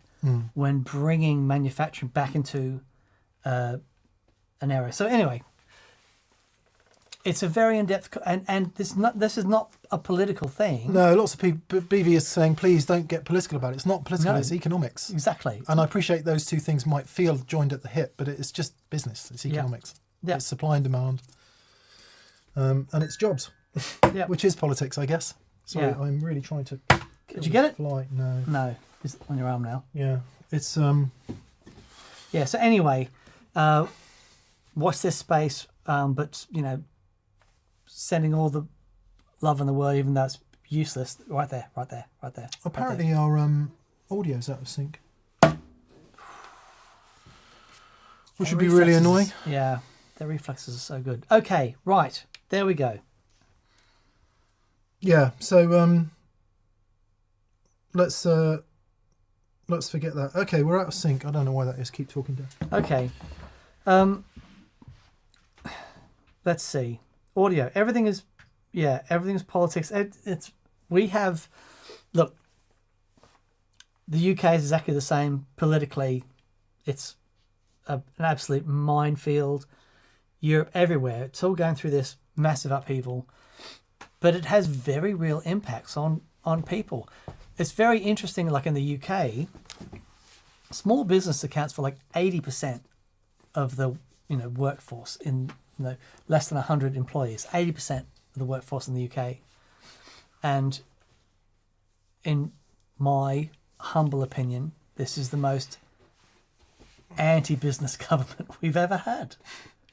when bringing manufacturing back into an area. So anyway, it's a very in-depth, and this is not a political thing. No, lots of people. BV is saying, please don't get political about it. It's not political. No. It's economics. Exactly. And I appreciate those two things might feel joined at the hip, but it's just business. It's economics. Yeah. It's supply and demand, and it's jobs, Yeah. which is politics, I guess. Sorry, Yeah. I'm really trying to. Did you get it? Fly. No. No, it's on your arm now. Yeah, it's Yeah. So anyway, watch this space. But sending all the love in the world, even though it's useless. Right there. apparently our audio's out of sync, which would be really annoying. Yeah, their reflexes are so good. Okay, right, there we go. Yeah, so let's forget that. Okay, we're out of sync. I don't know why that is. Keep talking down. Okay, let's see. Audio. Everything's politics. Look, the UK is exactly the same politically. It's an absolute minefield. Europe, everywhere. It's all going through this massive upheaval. But it has very real impacts on people. It's very interesting, like in the UK, small business accounts for like 80% of the workforce in less than 100 employees, 80% of the workforce in the UK. And in my humble opinion, this is the most anti-business government we've ever had.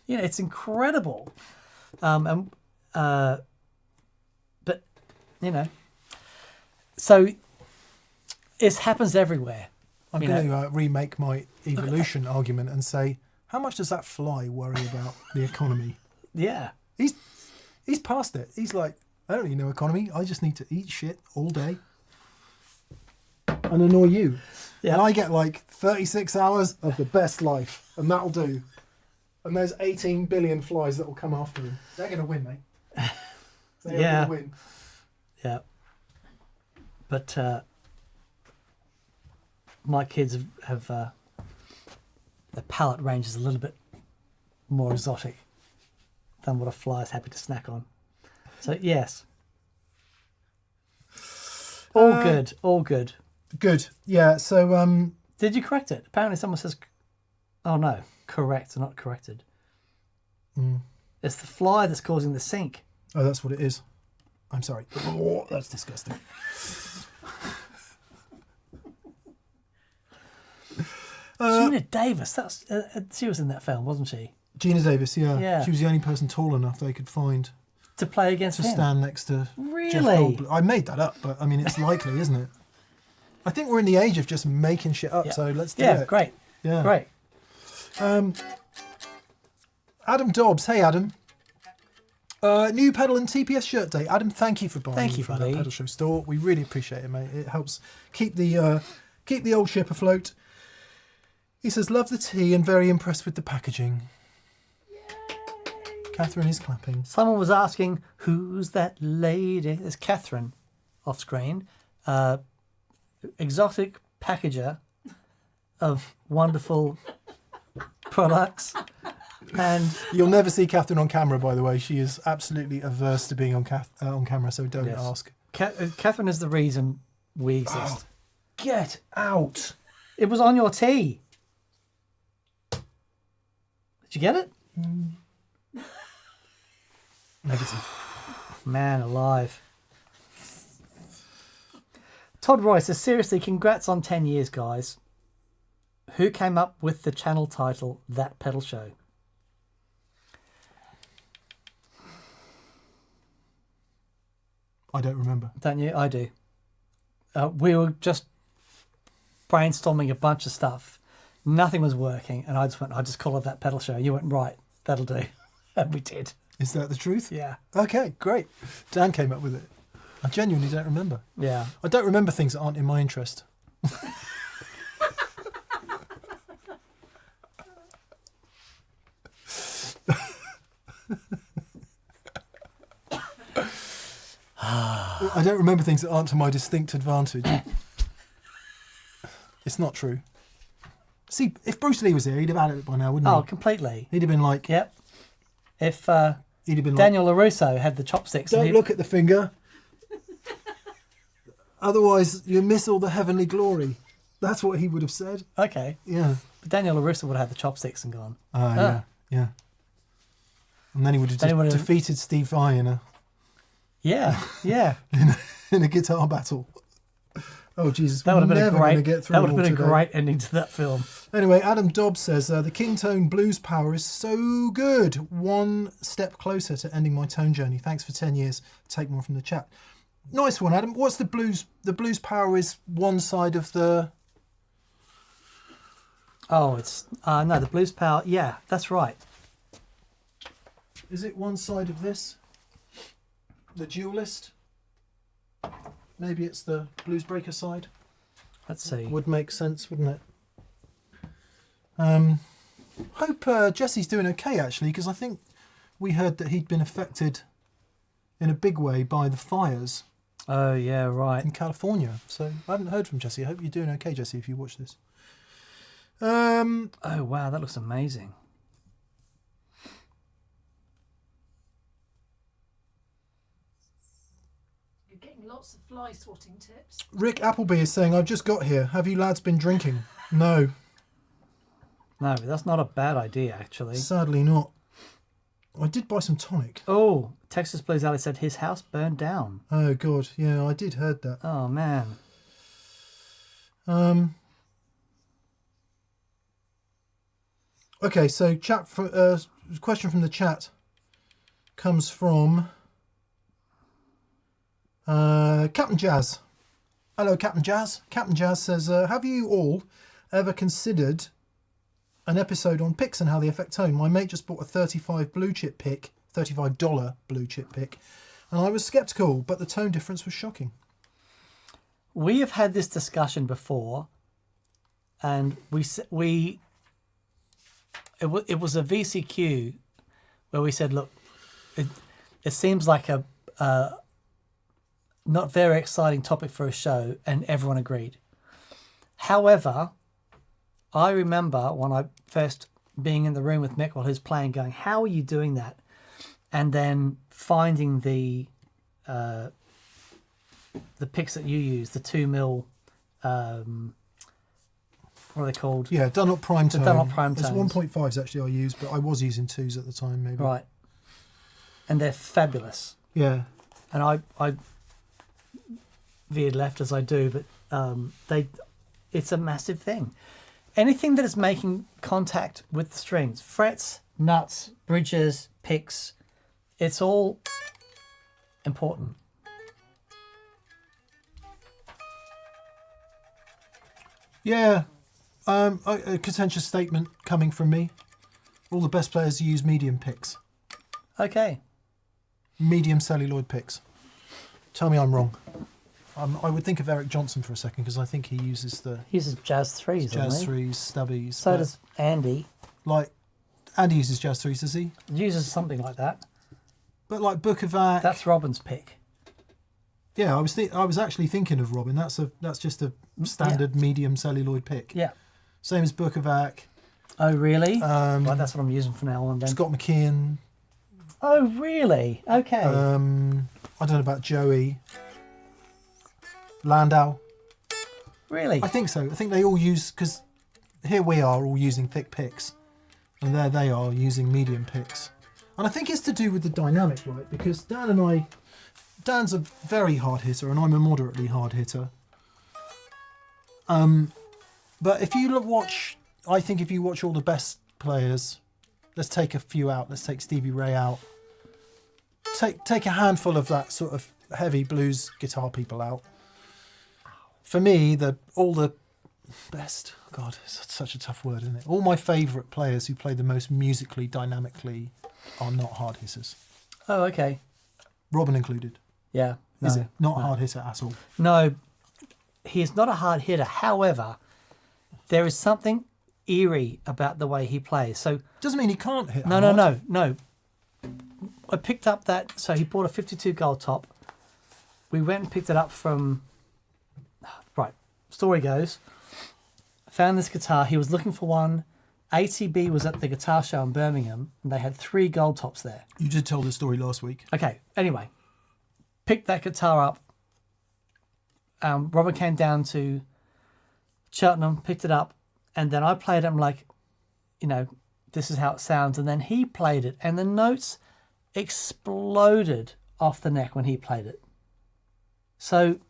It's incredible. But so it happens everywhere. I'm going to remake my evolution argument and say, how much does that fly worry about the economy? Yeah. He's past it. He's like, I don't need no economy. I just need to eat shit all day and annoy you. Yeah. And I get like 36 hours of the best life, and that'll do. And there's 18 billion flies that will come after him. They're going to win, mate. They're going to win. Yeah. But my kids have the palate range is a little bit more exotic than what a fly is happy to snack on. So yes. All good. Good. Yeah, so Did you correct it? Apparently someone says, oh no, correct, not corrected. It's the fly that's causing the sink. Oh, that's what it is. I'm sorry. Oh, that's disgusting. Gina Davis, she was in that film, wasn't she? Gina Davis, yeah. Yeah. She was the only person tall enough they could find To play against to him. stand next to Jeff Really? Goldblum. I made that up, but I mean, it's likely, isn't it? I think we're in the age of just making shit up, Yeah. so let's do Yeah, it. great. Yeah. Great. Adam Dobbs, hey Adam. New pedal and TPS shirt day. Adam, thank you for buying Thank you, from buddy. that pedal show store. We really appreciate it, mate. It helps keep the old ship afloat. He says, love the tea and very impressed with the packaging. Catherine is clapping. Someone was asking, who's that lady? It's Catherine off screen. Exotic packager of wonderful products. And You'll never see Catherine on camera, by the way. She is absolutely averse to being on camera, so don't Yes. ask. Catherine is the reason we exist. Get out. It was on your tea. Did you get it? Negative. Man alive. Todd Roy says, seriously, congrats on 10 years, guys. Who came up with the channel title, That Pedal Show? I don't remember. Don't you? I do. We were just brainstorming a bunch of stuff. Nothing was working, and I just call it that pedal show. You went, right, that'll do. And we did. Is that the truth? Yeah. Okay, great. Dan came up with it. I genuinely don't remember. Yeah. I don't remember things that aren't in my interest. I don't remember things that aren't to my distinct advantage. It's not true. See, if Bruce Lee was here, he'd have had it by now, wouldn't he? Oh, completely. He'd have been like... Yep. If He'd have been Daniel LaRusso had the chopsticks... like, don't look at the finger. Otherwise, you miss all the heavenly glory. That's what he would have said. Okay. Yeah. But Daniel LaRusso would have had the chopsticks and gone... Yeah. And then he would have defeated Steve Vai in a guitar battle. Oh Jesus! That would have been never going to get through. That would have all been a today. great ending to that film. Anyway, Adam Dobbs says the King Tone blues power is so good. One step closer to ending my tone journey. Thanks for 10 years. Take more from the chat. Nice one, Adam. What's the blues? The blues power is one side of the. Oh, it's no, the blues power. Yeah, that's right. Is it one side of this? The dualist? Maybe it's the blues breaker side. Let's see. Would make sense, wouldn't it? Hope Jesse's doing okay, actually, because I think we heard that he'd been affected in a big way by the fires Oh, yeah, right. in California. So I haven't heard from Jesse. I hope you're doing okay, Jesse, if you watch this. Oh, wow, that looks amazing. You're getting lots of fly swatting tips. Rick Appleby is saying, I've just got here. Have you lads been drinking? No, No, that's not a bad idea, actually. sadly not. I did buy some tonic. Oh, Texas Blues Alley said his house burned down. Oh, God. Yeah, I did heard that. Oh, man. Okay, so question from the chat comes from Captain Jazz. Hello, Captain Jazz. Captain Jazz says, have you all ever considered an episode on picks and how they affect tone? My mate just bought a $35 blue chip pick, $35 blue chip pick, and I was sceptical, but the tone difference was shocking. We have had this discussion before, and it was a VCQ where we said, look, it seems like a not very exciting topic for a show, and everyone agreed. However, I remember when I first being in the room with Mick while he was playing, going, how are you doing that? And then finding the picks that you use, the 2mm, what are they called? Yeah, Dunlop Prime Tone. Dunlop Prime It's Tones. 1.5s actually I use, but I was using 2s at the time, maybe. Right. And they're fabulous. Yeah. And I veered left as I do, but it's a massive thing. Anything that is making contact with the strings, frets, nuts, bridges, picks, it's all important. Yeah. A contentious statement coming from me. All the best players use medium picks. Okay. Medium celluloid picks. Tell me I'm wrong. I would think of Eric Johnson for a second because I think he uses the He uses Jazz 3s, Jazz doesn't he? 3s, stubbies. So but, does Andy. like, Andy uses Jazz 3s, does he? Uses something like that. But like Bukovac. That's Robin's pick. Yeah, I was actually thinking of Robin. That's just a standard medium celluloid pick. Yeah. Same as Bukovac. Oh, really? Right, that's what I'm using from now on then. Scott McKeon. Oh, really? Okay. I don't know about Joey. Landau. Really? I think so. I think they all use, because here we are all using thick picks, and there they are using medium picks. And I think it's to do with the dynamic, right? Because Dan's a very hard hitter, and I'm a moderately hard hitter. But if you watch, I think if you watch all the best players, let's take a few out. Let's take Stevie Ray out. Take a handful of that sort of heavy blues guitar people out. For me, all the best. God, it's such a tough word, isn't it? All my favourite players who play the most musically, dynamically, are not hard hitters. Oh, okay. Robin included. Yeah. No, Is it not a hard hitter at all? No, he is not a hard hitter. However, there is something eerie about the way he plays. So Doesn't mean he can't hit. no, hard. no. I picked up that. So he bought a 52 gold top. We went and picked it up from. Right. Story goes. Found this guitar. He was looking for one. ATB was at the guitar show in Birmingham, and they had 3 gold tops there. You did tell the story last week. Okay. Anyway, picked that guitar up. Robert came down to Cheltenham, picked it up, and then I played it. I'm like, this is how it sounds. And then he played it, and the notes exploded off the neck when he played it. So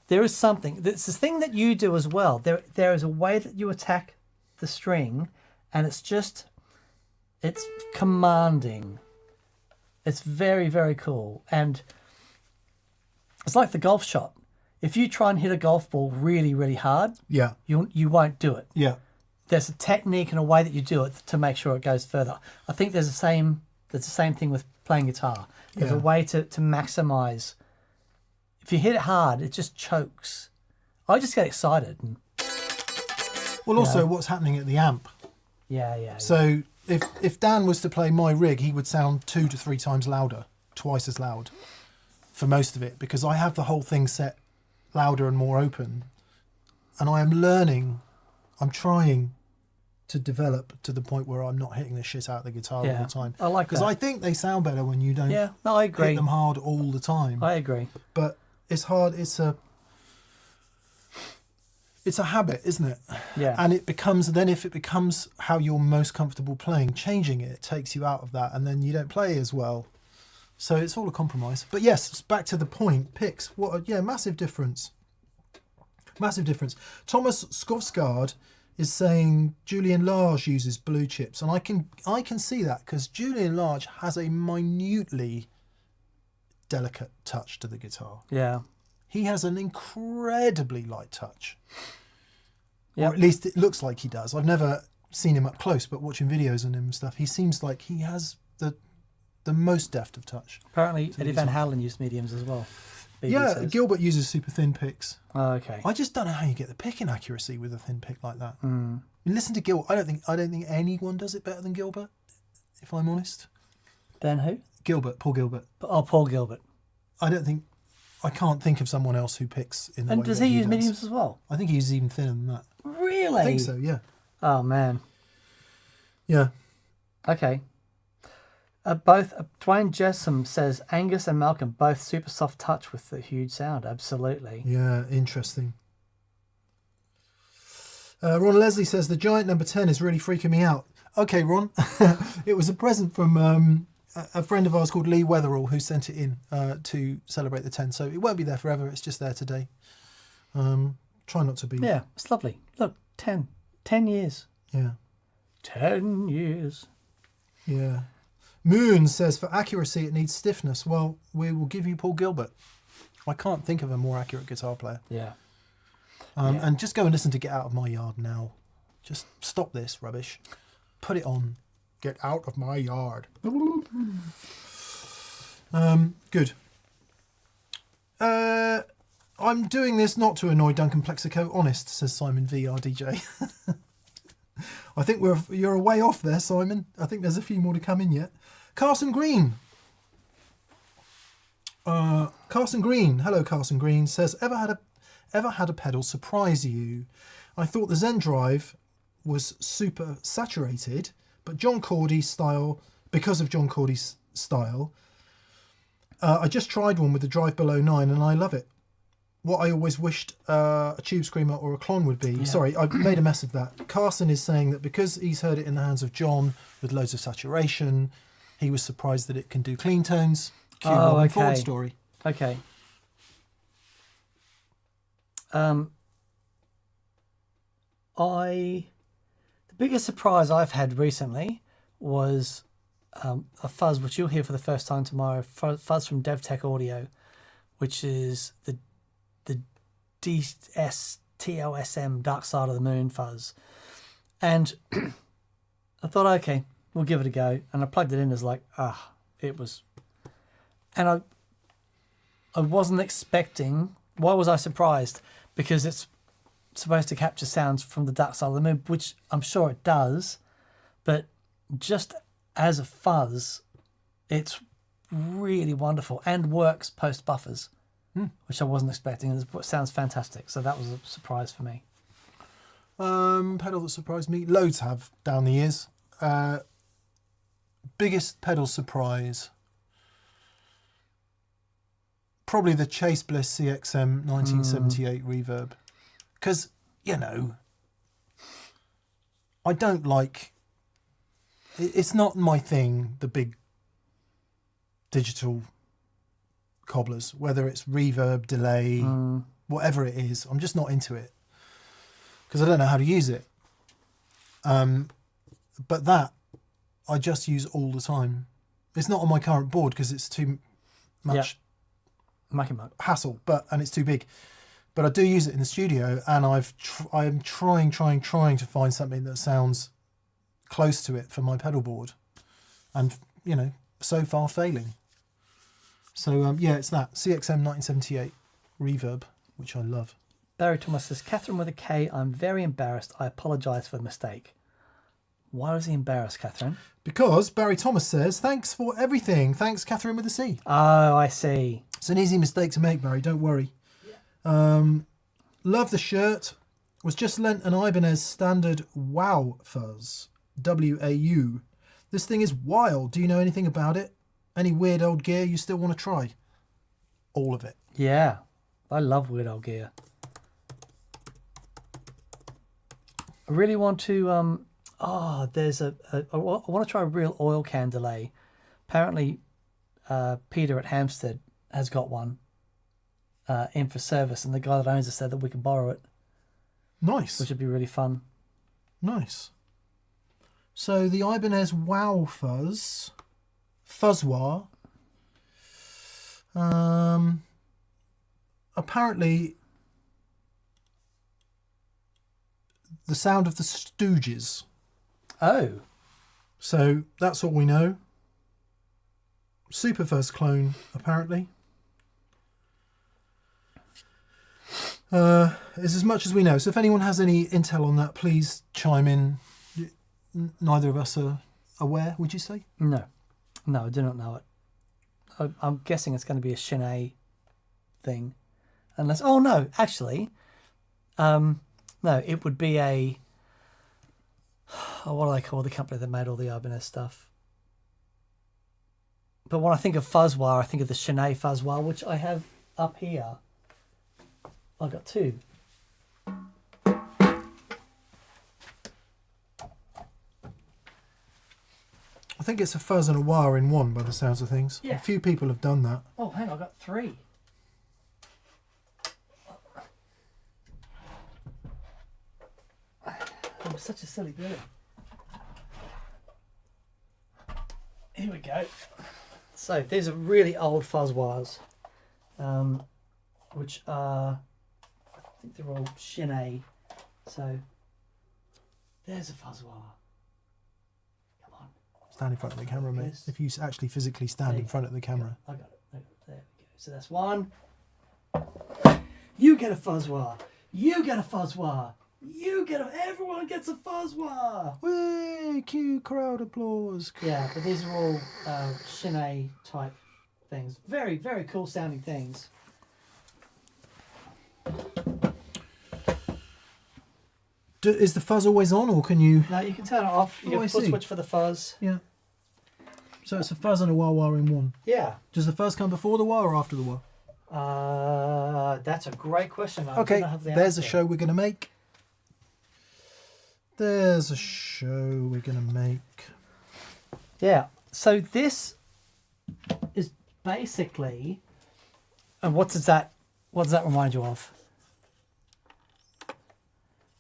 there is something. It's this thing that you do as well. There is a way that you attack the string, and it's commanding. It's very, very cool. And it's like the golf shot. If you try and hit a golf ball really, really hard, Yeah. you won't do it. Yeah. There's a technique and a way that you do it to make sure it goes further. I think there's the same thing with playing guitar. There's a way to maximize. If you hit it hard, it just chokes. I just get excited. Well, also, what's happening at the amp? Yeah. So if Dan was to play my rig, he would sound 2 to 3 times louder, twice as loud for most of it, because I have the whole thing set louder and more open. And I am learning, I'm trying to develop to the point where I'm not hitting the shit out of the guitar all the time. I like that. Because I think they sound better when you don't Yeah, no, I agree. hit them hard all the time. I agree. But it's hard, it's a habit, isn't it? Yeah. And if it becomes how you're most comfortable playing, changing it takes you out of that, and then you don't play as well. So it's all a compromise. But yes, back to the point, picks. Massive difference. Massive difference. Thomas Skovsgaard is saying Julian Large uses blue chips, and I can see that, because Julian Large has a minutely delicate touch to the guitar. Yeah. He has an incredibly light touch. Yep. Or at least it looks like he does. I've never seen him up close, but watching videos on him and stuff, he seems like he has the most deft of touch. Apparently, Eddie Van Halen used mediums as well. BB says. Gilbert uses super thin picks. Oh, okay. I just don't know how you get the picking accuracy with a thin pick like that. Listen to Gilbert. I don't think anyone does it better than Gilbert, if I'm honest. Then who? Paul Gilbert. Oh, Paul Gilbert. I can't think of someone else who picks in the way And does that he use does. mediums as well? I think he's even thinner than that. Really? I think so, yeah. Oh, man. Yeah. Okay. Both Dwayne Jessam says Angus and Malcolm both super soft touch with the huge sound. Absolutely. Yeah, interesting. Ron Leslie says the Giant number 10 is really freaking me out. Okay, Ron. It was a present from a friend of ours called Lee Weatherall, who sent it in to celebrate the 10. So it won't be there forever. It's just there today. Try not to be. Yeah, it's lovely. Look, 10. 10 years. Yeah. 10 years. Yeah. Moon says for accuracy it needs stiffness. Well, we will give you Paul Gilbert. I can't think of a more accurate guitar player. Yeah. And just go and listen to Get Out of My Yard now. Just stop this rubbish. Put it on. Get out of my yard. Good. I'm doing this not to annoy Duncan Plexico. Honest, says Simon V, our DJ. I think you're a way off there, Simon. I think there's a few more to come in yet. Carson Green. Carson Green. Hello, Carson Green. Says, ever had a pedal surprise you? I thought the Zen Drive was super saturated, but because of John Cordy's style, I just tried one with the Drive Below 9 and I love it. What I always wished a Tube Screamer or a Klon would be. Yeah. Sorry, I made a mess of that. Carson is saying that because he's heard it in the hands of John with loads of saturation, he was surprised that it can do clean tones. Cue Robin Ford story. Okay. The biggest surprise I've had recently was a fuzz, which you'll hear for the first time tomorrow, fuzz from DevTech Audio. which is the DSTOSM Dark Side of the Moon fuzz. And I thought, okay, we'll give it a go. And I plugged it in as like, it was... And I wasn't expecting... Why was I surprised? Because it's supposed to capture sounds from the Dark Side of the Moon, which I'm sure it does. But just as a fuzz, it's really wonderful and works post buffers, which I wasn't expecting. And it sounds fantastic. So that was a surprise for me. Pedal that surprised me. Loads have down the years. Biggest pedal surprise. Probably the Chase Bliss CXM 1978 reverb. Because, you know, I don't like... It's not my thing, the big digital cobblers. Whether it's reverb, delay, whatever it is. I'm just not into it. Because I don't know how to use it. But that, I just use all the time. It's not on my current board because it's too much hassle, and it's too big. But I do use it in the studio, and I am trying to find something that sounds close to it for my pedal board, and you know, so far failing. So yeah, it's that CXM 1978 reverb, which I love. Barry Thomas says, Catherine with a K, I'm very embarrassed. I apologise for the mistake. Why was he embarrassed, Catherine? Because Barry Thomas says, thanks for everything. Thanks, Catherine with a C. Oh, I see. It's an easy mistake to make, Barry. Don't worry. Yeah. Love the shirt. Was just lent an Ibanez standard WOW fuzz. WAU. This thing is wild. Do you know anything about it? Any weird old gear you still want to try? All of it. Yeah. I love weird old gear. I really want to... there's I want to try a real oil can delay. Apparently, Peter at Hampstead has got one in for service, and the guy that owns it said that we can borrow it. Nice. Which would be really fun. Nice. So the Ibanez WOW fuzz, Fuzzwah. Apparently, the sound of the Stooges. Oh. So that's all we know. Super Fuzz clone, apparently. Is as much as we know. So if anyone has any intel on that, please chime in. Neither of us are aware, would you say? No. No, I do not know it. I'm guessing it's going to be a Shin thing. Unless... Oh, no. Actually... no, it would be a... what do they call the company that made all the Ibanez stuff? But when I think of Fuzzwah, I think of the Shin Fuzzwah, which I have up here. I've got two. I think it's a fuzz and a wah in one by the sounds of things. Yeah. A few people have done that. Oh, hang on, I've got three. I'm such a silly bird. Here we go. So these are really old Fuzzwahs, which are, I think they're all Shin. So there's a Fuzzwah. Come on. Stand in front of the camera, mate. Yes. If you actually physically stand in front of the camera. I got it. There we go. So that's one. You get a Fuzzwah. You get a Fuzzwah. Everyone gets a Fuzzwah. Way, cue crowd applause. Yeah, but these are all Shin type things. Very, very cool sounding things. Is the fuzz always on, or can you... No, you can turn it off. You Oh, get I a foot see. switch for the fuzz. Yeah. So it's a fuzz and a wah wah in one. Yeah. Does the fuzz come before the wah or after the wah? That's a great question. I Okay, do not have the there's a answer. show we're going to make. There's a show we're going to make. Yeah. So this is basically, and what does that remind you of?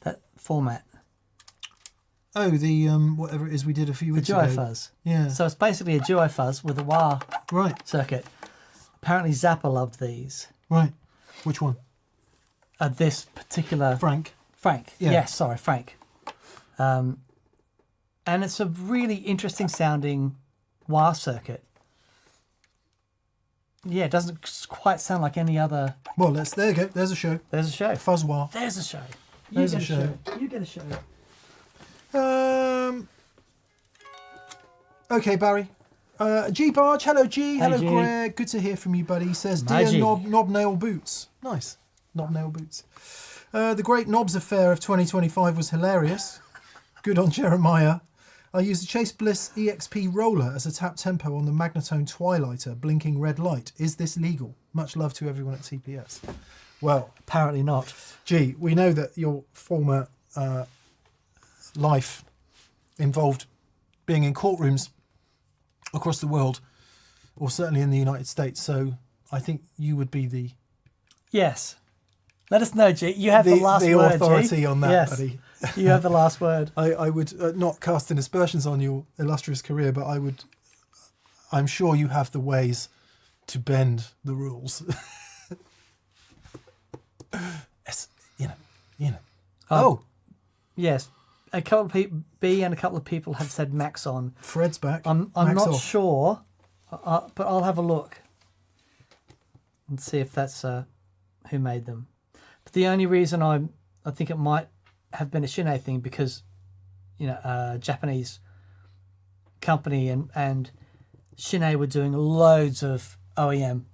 That format. Oh, the whatever it is we did a few The weeks duo ago. fuzz. Yeah. So it's basically a duo fuzz with a wah Right. circuit. apparently Zappa loved these. Right. Which one? This particular Frank. Yeah. Yes, sorry, Frank. And it's a really interesting sounding wire circuit. Yeah, it doesn't quite sound like any other. Well, there you go. There's a show. There's a show. Fuzz wire. There's a show. There's a show. You get a show. Okay, Barry. G Barge, hello G, hello G. Greg, good to hear from you, buddy. He says, Hi, dear G. knob nail boots. Nice, knob nail boots. The Great Knobs Affair of 2025 was hilarious. Good on Jeremiah. I used a Chase Bliss EXP roller as a tap tempo on the Magnatone Twilighter, blinking red light. Is this legal? Much love to everyone at TPS. Well, Apparently not. G, we know that your former life involved being in courtrooms across the world, or certainly in the United States. So I think you would be the Yes. Let us know, G. You have the last word, authority G. on that, Yes. buddy. You have the last word. I would not cast in aspersions on your illustrious career, but I'm sure you have the ways to bend the rules. Yes, you know. Oh, Yes. A couple of people, B and a couple of people have said Max on. Fred's back. I'm Max not off. sure, but I'll have a look and see if that's who made them. But the only reason I think it might have been a Shinei thing because, a Japanese company and Shinei were doing loads of OEM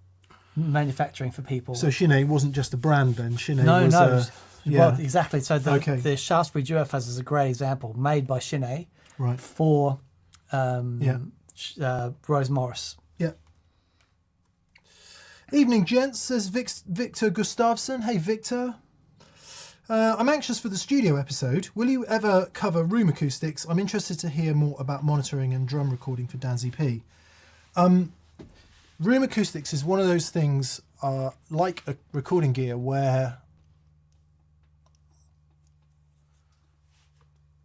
manufacturing for people. So Shinei wasn't just a brand then. Shinei No, was no. yeah. Well, exactly. So Okay. the Shaftesbury Duo Fuzz is a great example, made by Shinei Right. for Yeah. Rose Morris. Yeah. Evening, gents, says Victor Gustafsson. Hey, Victor. I'm anxious for the studio episode. Will you ever cover room acoustics? I'm interested to hear more about monitoring and drum recording for Dan ZP. Room acoustics is one of those things like a recording gear where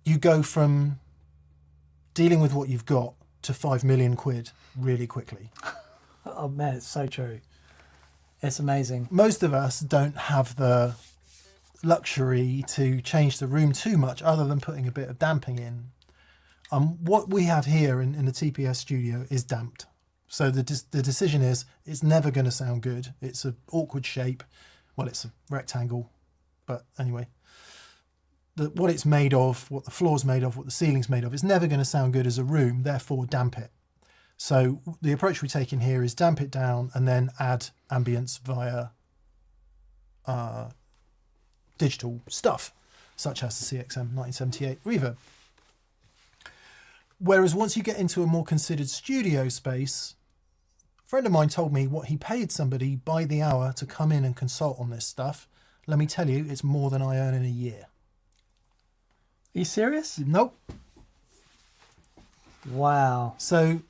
you go from dealing with what you've got to 5 million quid really quickly. Oh man, it's so true. It's amazing. Most of us don't have the luxury to change the room too much other than putting a bit of damping in. What we have here in the TPS studio is damped. So the decision is it's never going to sound good. It's an awkward shape. Well, it's a rectangle, but anyway. What it's made of, what the floor's made of, what the ceiling's made of, it's never going to sound good as a room, therefore damp it. So the approach we take in here is damp it down and then add ambience via digital stuff, such as the CXM 1978 reverb. Whereas once you get into a more considered studio space, a friend of mine told me what he paid somebody by the hour to come in and consult on this stuff. Let me tell you, it's more than I earn in a year. Are you serious? Nope. Wow. So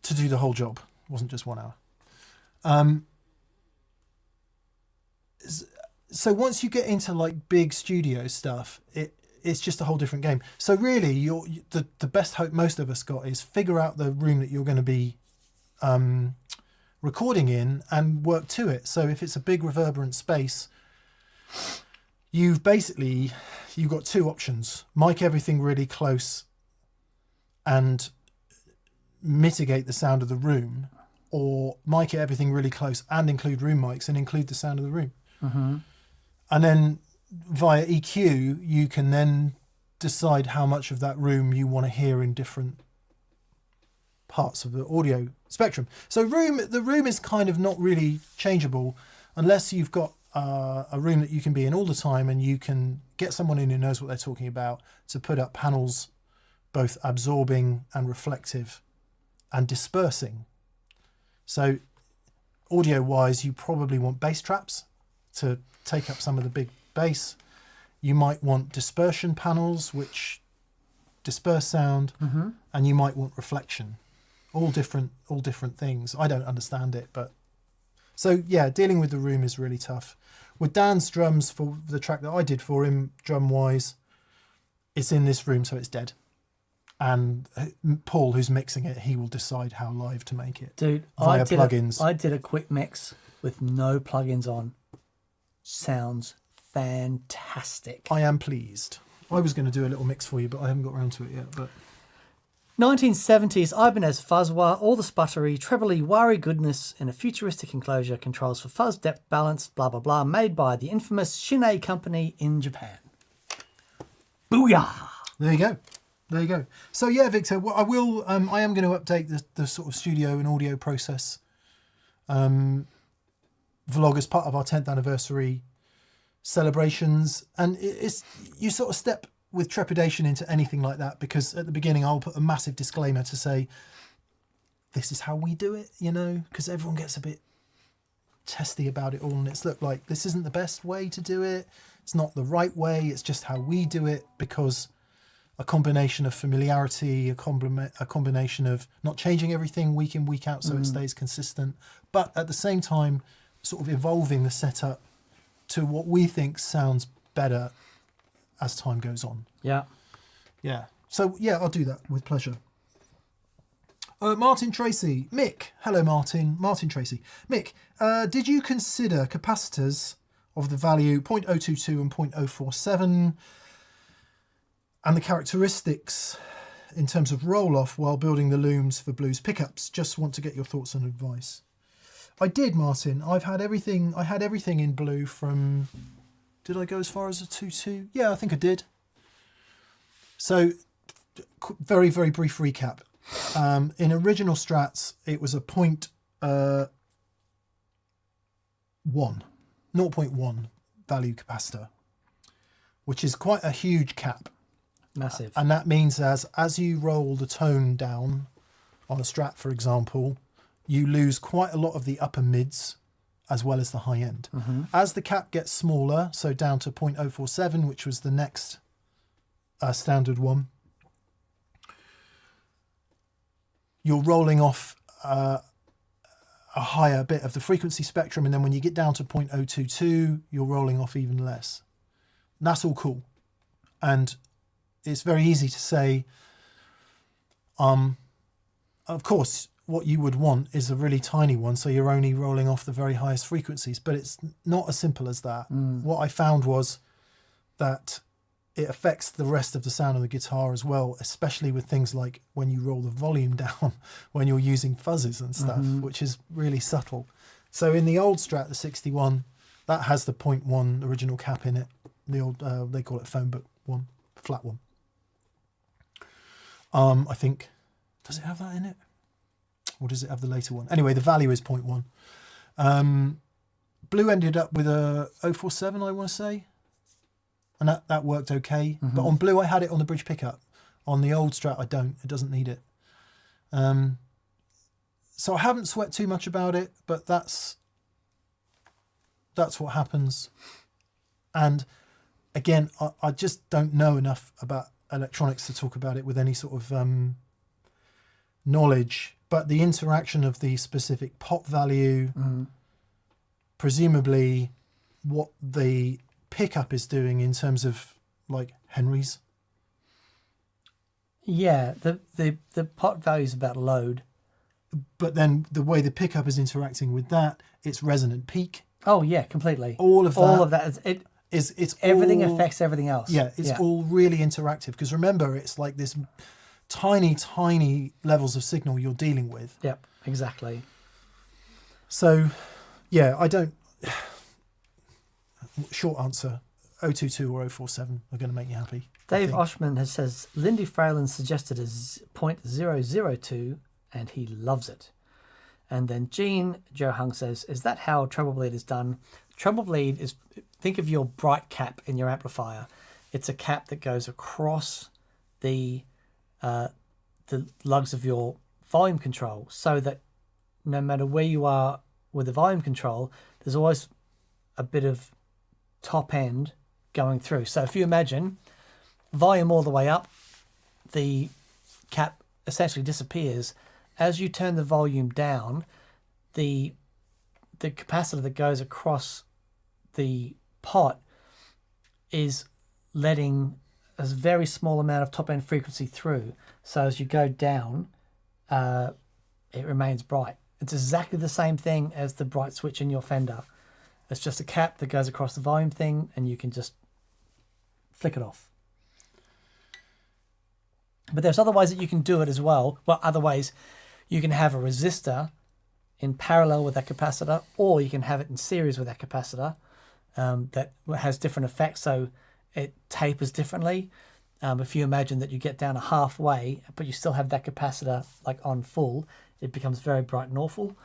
to do the whole job, it wasn't just 1 hour. So once you get into like big studio stuff, it's just a whole different game. So really, the best hope most of us got is figure out the room that you're going to be recording in and work to it. So if it's a big reverberant space, you've got two options: mic everything really close and mitigate the sound of the room, or mic everything really close and include room mics and include the sound of the room. Mm-hmm. And then via EQ, you can then decide how much of that room you want to hear in different parts of the audio spectrum. So the room is kind of not really changeable unless you've got a room that you can be in all the time and you can get someone in who knows what they're talking about to put up panels both absorbing and reflective and dispersing. So audio-wise, you probably want bass traps to take up some of the big bass. You might want dispersion panels which disperse sound, Mm-hmm. and you might want reflection. All different things. I don't understand it, but so yeah, dealing with the room is really tough. With Dan's drums for the track that I did for him, drum wise, it's in this room, so it's dead. and Paul, who's mixing it, he will decide how live to make it. Dude, via plugins. I did a quick mix with no plugins on. Sounds fantastic. I am pleased. I was going to do a little mix for you, but I haven't got around to it yet. But 1970s Ibanez Fuzzwah, all the sputtery, trebly wiry goodness in a futuristic enclosure, controls for fuzz, depth, balance, blah, blah, blah, made by the infamous Shinei company in Japan. Booyah! there you go. There you go. So yeah, Victor, what I will, I am going to update the sort of studio and audio process vlog as part of our 10th anniversary celebrations. And it's, you sort of step with trepidation into anything like that, because at the beginning I'll put a massive disclaimer to say, this is how we do it, you know, because everyone gets a bit testy about it all. And it's look like this isn't the best way to do it. It's not the right way. It's just how we do it, because a combination of familiarity, a combination of not changing everything week in, week out so it stays consistent, but at the same time sort of evolving the setup to what we think sounds better as time goes on. Yeah. Yeah. So yeah, I'll do that with pleasure. Martin Tracy. Mick. Hello, Martin. Martin Tracy. Mick, did you consider capacitors of the value 0.022 and 0.047 and the characteristics in terms of roll-off while building the looms for blues pickups? Just want to get your thoughts and advice. I did, Martin. I had everything in blue from... Did I go as far as a 2.2? Yeah, I think I did. So, very, very brief recap. In original Strats, it was a 0.1 value capacitor, which is quite a huge cap. Massive. And that means as you roll the tone down on a Strat, for example, you lose quite a lot of the upper mids as well as the high end. As the cap gets smaller, so down to 0.047, which was the next standard one, you're rolling off a higher bit of the frequency spectrum, and then when you get down to 0.022, you're rolling off even less. And that's all cool. And it's very easy to say, of course, what you would want is a really tiny one, so you're only rolling off the very highest frequencies, but it's not as simple as that. What I found was that it affects the rest of the sound of the guitar as well, especially with things like when you roll the volume down when you're using fuzzes and stuff, which is really subtle. So in the old Strat, the 61, that has the 0.1 original cap in it. The old, they call it phone book one, flat one. I think, does it have that in it? Or does it have the later one? Anyway, the value is 0.1. Blue ended up with a 047, I want to say. And that worked okay. But on Blue, I had it on the bridge pickup. On the old Strat, I don't. It doesn't need it. So I haven't sweat too much about it, but that's what happens. And again, I just don't know enough about electronics to talk about it with any sort of knowledge. But the interaction of the specific pot value, presumably what the pickup is doing in terms of like Henry's. Yeah, the pot value is about load. But then the way the pickup is interacting with that, it's resonant peak. Oh yeah, completely. All of that. It's everything affects everything else. Yeah, it's all really interactive, because remember, it's like this tiny levels of signal you're dealing with. Yep, exactly. So, yeah, I don't... Short answer, 022 or 047 are going to make you happy. Dave Oshman says, Lindy Fralin suggested a 0.002 and he loves it. And then Gene Joe Hung says, is that how treble bleed is done? Treble bleed is, think of your bright cap in your amplifier. It's a cap that goes across the lugs of your volume control, so that no matter where you are with the volume control, there's always a bit of top end going through. So if you imagine volume all the way up, the cap essentially disappears. As you turn the volume down, the capacitor that goes across the pot is letting a very small amount of top end frequency through. So as you go down, it remains bright. It's exactly the same thing as the bright switch in your Fender. It's just a cap that goes across the volume thing, and you can just flick it off. But there's other ways that you can do it as well. Well, other ways, you can have a resistor in parallel with that capacitor, or you can have it in series with that capacitor that has different effects, so it tapers differently. If you imagine that you get down a halfway, but you still have that capacitor like on full, it becomes very bright and awful.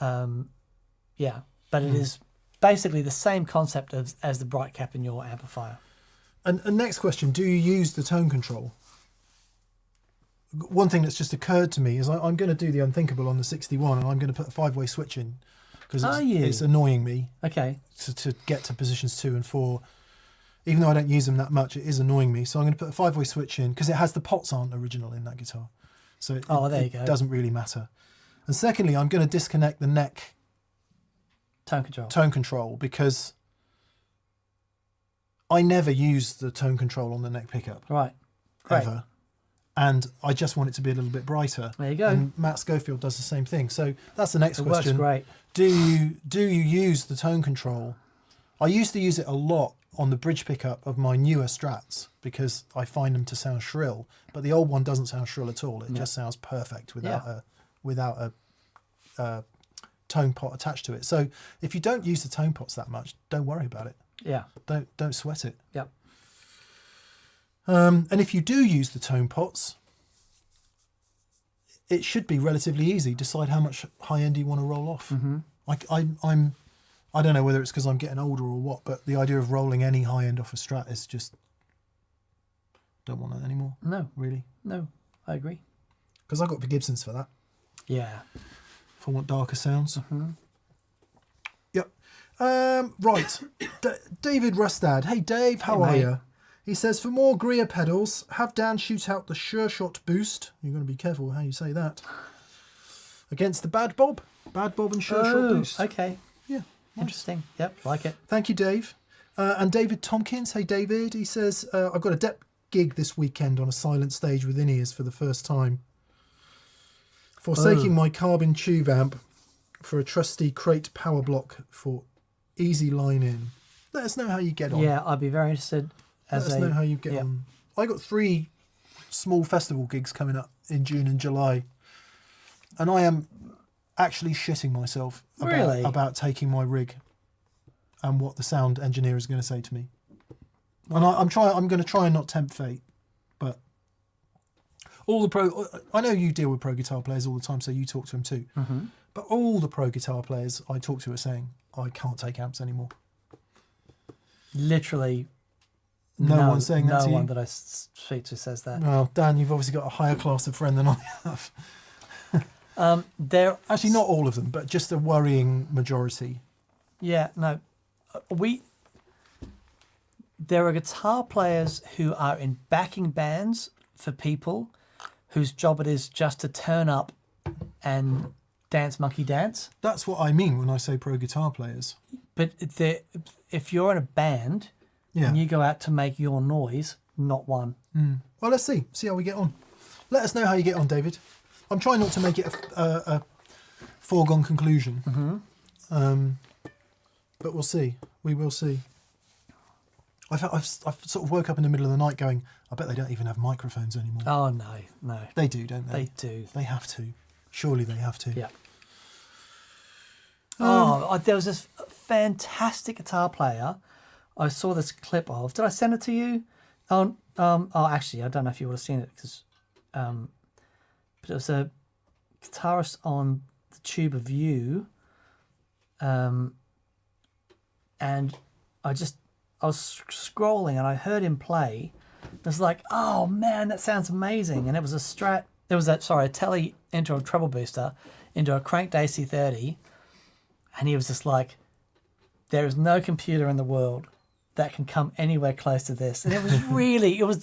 Yeah, but it is basically the same concept as the bright cap in your amplifier. And next question, do you use the tone control? One thing that's just occurred to me is I'm going to do the unthinkable on the 61, and I'm going to put a 5-way switch in because it's annoying me. Okay. To get to positions 2 and 4. Even though I don't use them that much, it is annoying me. So I'm going to put a 5-way switch in because it has the pots aren't original in that guitar. So it doesn't really matter. And secondly, I'm going to disconnect the neck tone control because I never use the tone control on the neck pickup. Right. Great. Ever. And I just want it to be a little bit brighter. There you go. And Matt Schofield does the same thing. So that's the next question. Works great. Do you use the tone control? I used to use it a lot on the bridge pickup of my newer Strats because I find them to sound shrill, but the old one doesn't sound shrill at all. It just sounds perfect without a tone pot attached to it. So if you don't use the tone pots that much, don't worry about it. Yeah. Don't sweat it. Yep. And if you do use the tone pots, it should be relatively easy. Decide how much high end you want to roll off. Mm-hmm. I don't know whether it's because I'm getting older or what, but the idea of rolling any high end off a Strat is just don't want that anymore. No, really. No, I agree. Because I got the Gibsons for that. Yeah. If I want darker sounds. Mm-hmm. Yep. Right. David Rustad. Hey Dave, how are you? He says, for more Greer pedals, have Dan shoot out the Sure Shot boost. You're going to be careful how you say that. Against the Bad Bob. Bad Bob and Sure Shot boost. Okay. Yeah. Interesting. Yep, like it. Thank you, Dave. And David Tompkins. Hey, David. He says, I've got a depth gig this weekend on a silent stage with in-ears for the first time. Forsaking my carbon tube amp for a trusty crate power block for easy line in. Let us know how you get on. Yeah, I'd be very interested. Let us know how you get on. I got 3 small festival gigs coming up in June and July, and I am actually shitting myself about taking my rig and what the sound engineer is going to say to me. And I'm going to try and not tempt fate, but I know you deal with pro guitar players all the time, so you talk to them too. Mm-hmm. But all the pro guitar players I talk to are saying, I can't take amps anymore. Literally. No one's saying that to you? No one that I speak to says that. Well, Dan, you've obviously got a higher class of friend than I have. They're actually not all of them, but just a worrying majority. Yeah, no. There are guitar players who are in backing bands for people whose job it is just to turn up and dance monkey dance. That's what I mean when I say pro guitar players. But if you're in a band and you go out to make your noise, not one. Well, let's see how we get on. Let us know how you get on, David. I'm trying not to make it a foregone conclusion. But we'll see. We will see. I've sort of woke up in the middle of the night going, I bet they don't even have microphones anymore. Oh, no. They do, don't they? They do. They have to. Surely they have to. Yeah. There was this fantastic guitar player I saw this clip of. Did I send it to you? Actually, I don't know if you would have seen it because, but it was a guitarist on the Tube of You, and I was scrolling and I heard him play. It was like, oh man, that sounds amazing! And it was a Strat. It was a Tele into a treble booster into a cranked AC30, and he was just like, there is no computer in the world that can come anywhere close to this. And it was really, it was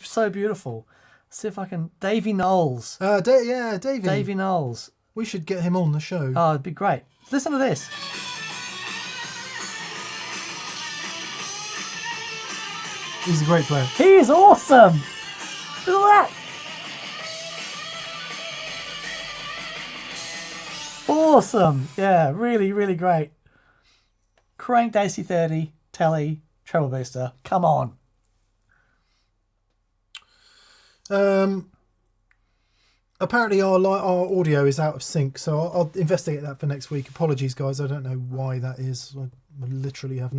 so beautiful. Let's see if I can. Davey Knowles. Davey. Davey Knowles. We should get him on the show. Oh, it'd be great. Listen to this. He's a great player. He is awesome. Look at that. Awesome. Yeah, really, really great. Cranked AC30, telly, treble booster. Come on. Apparently our audio is out of sync, so I'll investigate that for next week. Apologies, guys. I don't know why that is. I literally have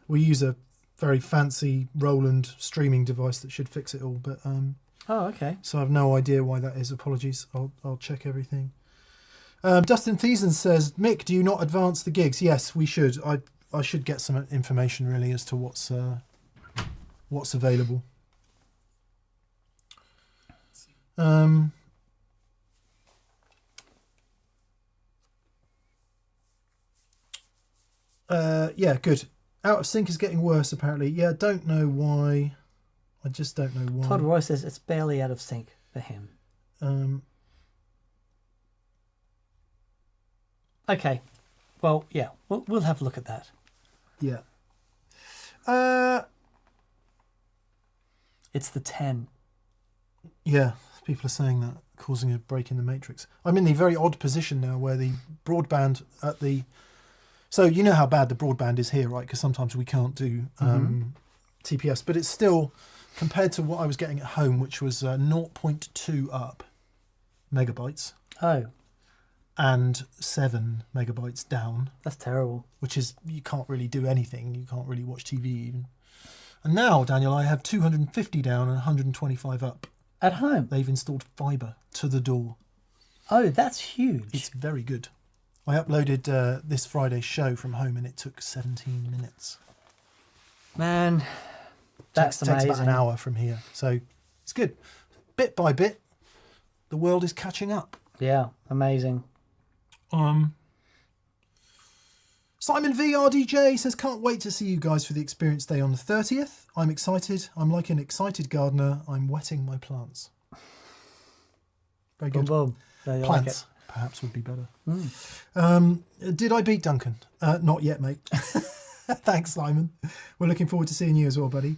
we use a very fancy Roland streaming device that should fix it all, but Oh, okay. so I have no idea why that is. Apologies. I'll check everything. Dustin Thiessen says, Mick, do you not advance the gigs? Yes, we should. I should get some information really as to what's available. Yeah, good. Out of sync is getting worse apparently. Yeah, don't know why. I just don't know why. Todd Roy says it's barely out of sync for him. Okay. Well, yeah, we'll have a look at that. Yeah. It's the 10. Yeah, people are saying that, causing a break in the matrix. I'm in the very odd position now where the broadband at the... So you know how bad the broadband is here, right? Because sometimes we can't do TPS, but it's still, compared to what I was getting at home, which was 0.2 up megabytes. Oh. And 7 megabytes down. That's terrible. Which is, you can't really do anything. You can't really watch TV even. And now, Daniel, I have 250 down and 125 up. At home? They've installed fibre to the door. Oh, that's huge. It's very good. I uploaded this Friday's show from home and it took 17 minutes. Man, that's amazing. Takes about an hour from here. So it's good. Bit by bit, the world is catching up. Yeah, amazing. Simon VRDJ says, can't wait to see you guys for the experience day on the 30th. I'm excited. I'm like an excited gardener. I'm wetting my plants. Very good. Boom, boom. Plants, like perhaps, would be better. Mm. Did I beat Duncan? Not yet, mate. Thanks, Simon. We're looking forward to seeing you as well, buddy.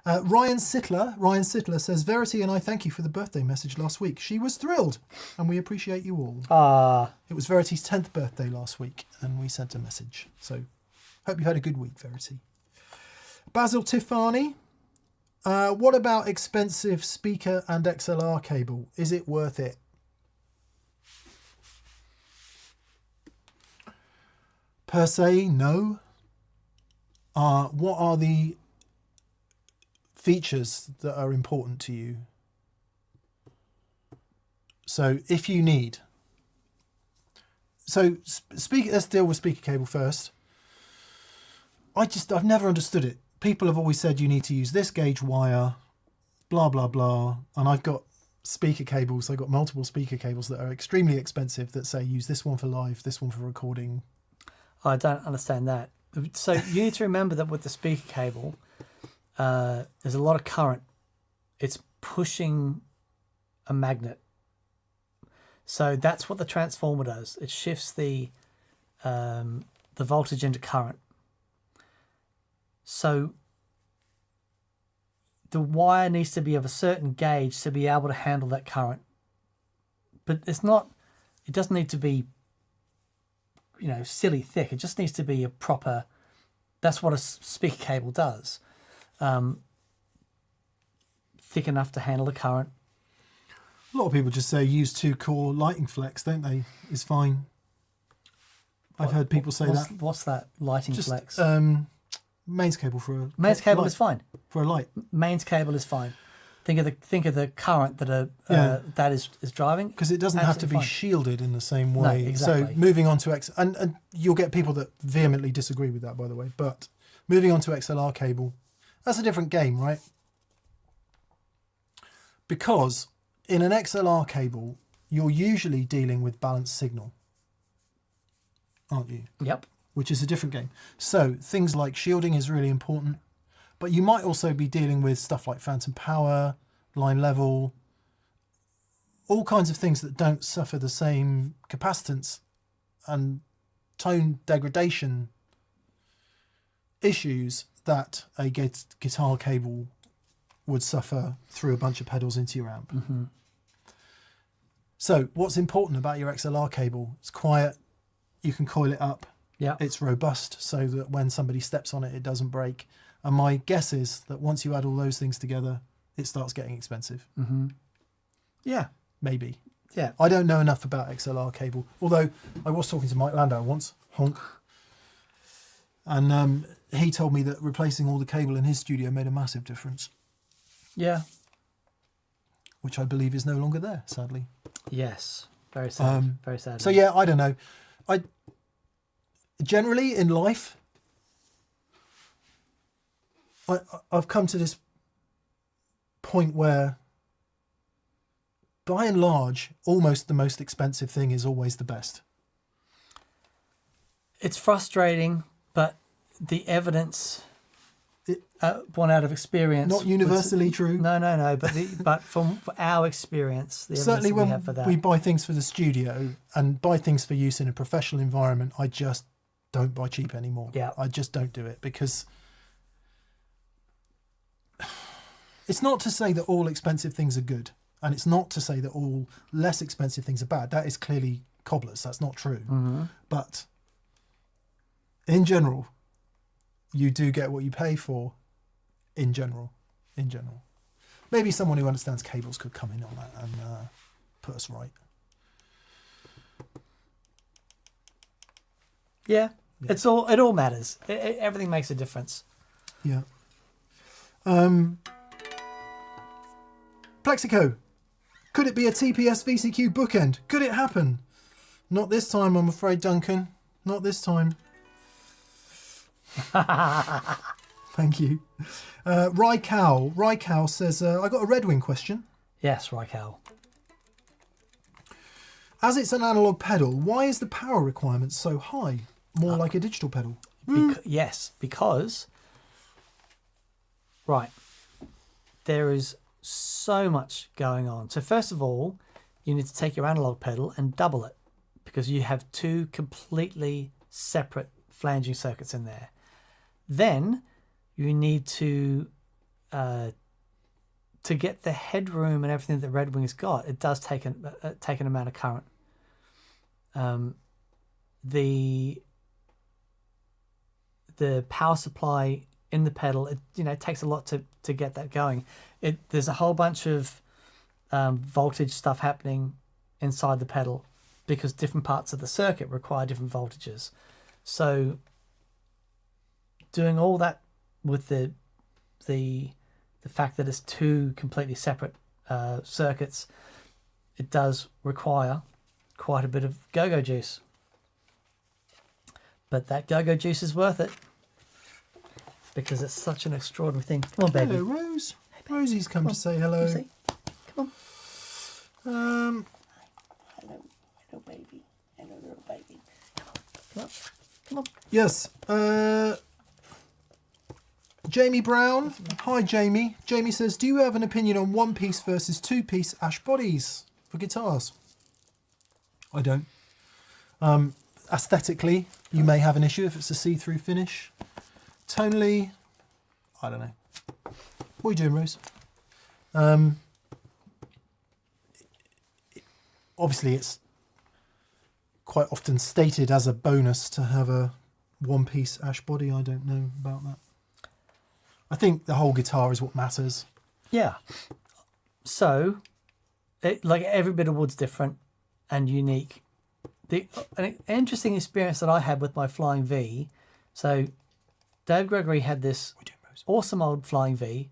Ryan Sittler says, Verity and I thank you for the birthday message last week. She was thrilled, and we appreciate you all. It was Verity's 10th birthday last week, and we sent a message. So, hope you had a good week, Verity. Basil Tiffany, what about expensive speaker and XLR cable? Is it worth it? Per se, no. What are the features that are important to you? So if you need, let's deal with speaker cable first. I've never understood it. People have always said you need to use this gauge wire, blah blah blah, and I've got speaker cables. I've got multiple speaker cables that are extremely expensive that say use this one for live, this one for recording. I don't understand that. So you need to remember that with the speaker cable, there's a lot of current. It's pushing a magnet. So that's what the transformer does. It shifts the voltage into current. So the wire needs to be of a certain gauge to be able to handle that current. But it doesn't need to be, silly thick. It just needs to be a proper, that's what a speaker cable does. Thick enough to handle the current. A lot of people just say use 2-core lighting flex, don't they? It's fine. I've heard people say that. What's that? Lighting flex? Mains cable for a mains cable is fine. For a light. Mains cable is fine. Think of the current that is driving. Because it doesn't have to be shielded in the same way. No, exactly. So moving on to and you'll get people that vehemently disagree with that, by the way. But moving on to XLR cable, that's a different game, right? Because in an XLR cable, you're usually dealing with balanced signal, aren't you? Yep. Which is a different game. So things like shielding is really important, but you might also be dealing with stuff like phantom power, line level, all kinds of things that don't suffer the same capacitance and tone degradation issues that a guitar cable would suffer through a bunch of pedals into your amp. Mm-hmm. So what's important about your XLR cable? It's quiet. You can coil it up. Yeah. It's robust so that when somebody steps on it, it doesn't break. And my guess is that once you add all those things together, it starts getting expensive. Mm-hmm. Yeah. Maybe. Yeah. I don't know enough about XLR cable, although I was talking to Mike Landau once, honk, and he told me that replacing all the cable in his studio made a massive difference, Yeah. which I believe is no longer there, sadly. Yes. Very sad. Very sad. So yeah, I don't know. I generally in life, I've come to this point where, by and large, almost the most expensive thing is always the best. It's frustrating, but the evidence, born out of experience, Not universally true. No. But from our experience, the Certainly evidence that we when have for that. we buy things for the studio and buy things for use in a professional environment, I just don't buy cheap anymore. Yeah. I just don't do it, because it's not to say that all expensive things are good, and it's not to say that all less expensive things are bad. That is clearly cobblers. That's not true. Mm-hmm. But in general, you do get what you pay for. In general. Maybe someone who understands cables could come in on that and put us right. Yeah. It all matters. Everything makes a difference. Yeah. Plexico. Could it be a TPS VCQ bookend? Could it happen? Not this time, I'm afraid, Duncan. Not this time. Thank you. Rycow says, I got a Red Wing question. Yes, Raquel. As it's an analog pedal, why is the power requirement so high? More like a digital pedal. Yes, because there is so much going on. So first of all, you need to take your analog pedal and double it, because you have two completely separate flanging circuits in there. Then you need to get the headroom and everything that Red Wing's got. It does take an amount of current. The power supply in the pedal, it takes a lot to get that going. There's a whole bunch of voltage stuff happening inside the pedal, because different parts of the circuit require different voltages. So doing all that with the fact that it's two completely separate circuits, it does require quite a bit of go-go juice. But that go-go juice is worth it, because it's such an extraordinary thing. Come on, baby. Hello, Rose. Rosie's come to say hello. Rosie, come on. Hello, baby. Hello, little baby. Come on. Yes. Jamie Brown. Hi, Jamie. Jamie says, do you have an opinion on one-piece versus two-piece ash bodies for guitars? I don't. Aesthetically, you may have an issue if it's a see-through finish. Tonally, I don't know. What are you doing, Rose? Obviously, it's quite often stated as a bonus to have a one-piece ash body. I don't know about that. I think the whole guitar is what matters. Yeah. So, every bit of wood's different and unique. An interesting experience that I had with my Flying V. So, Dave Gregory had this awesome old Flying V,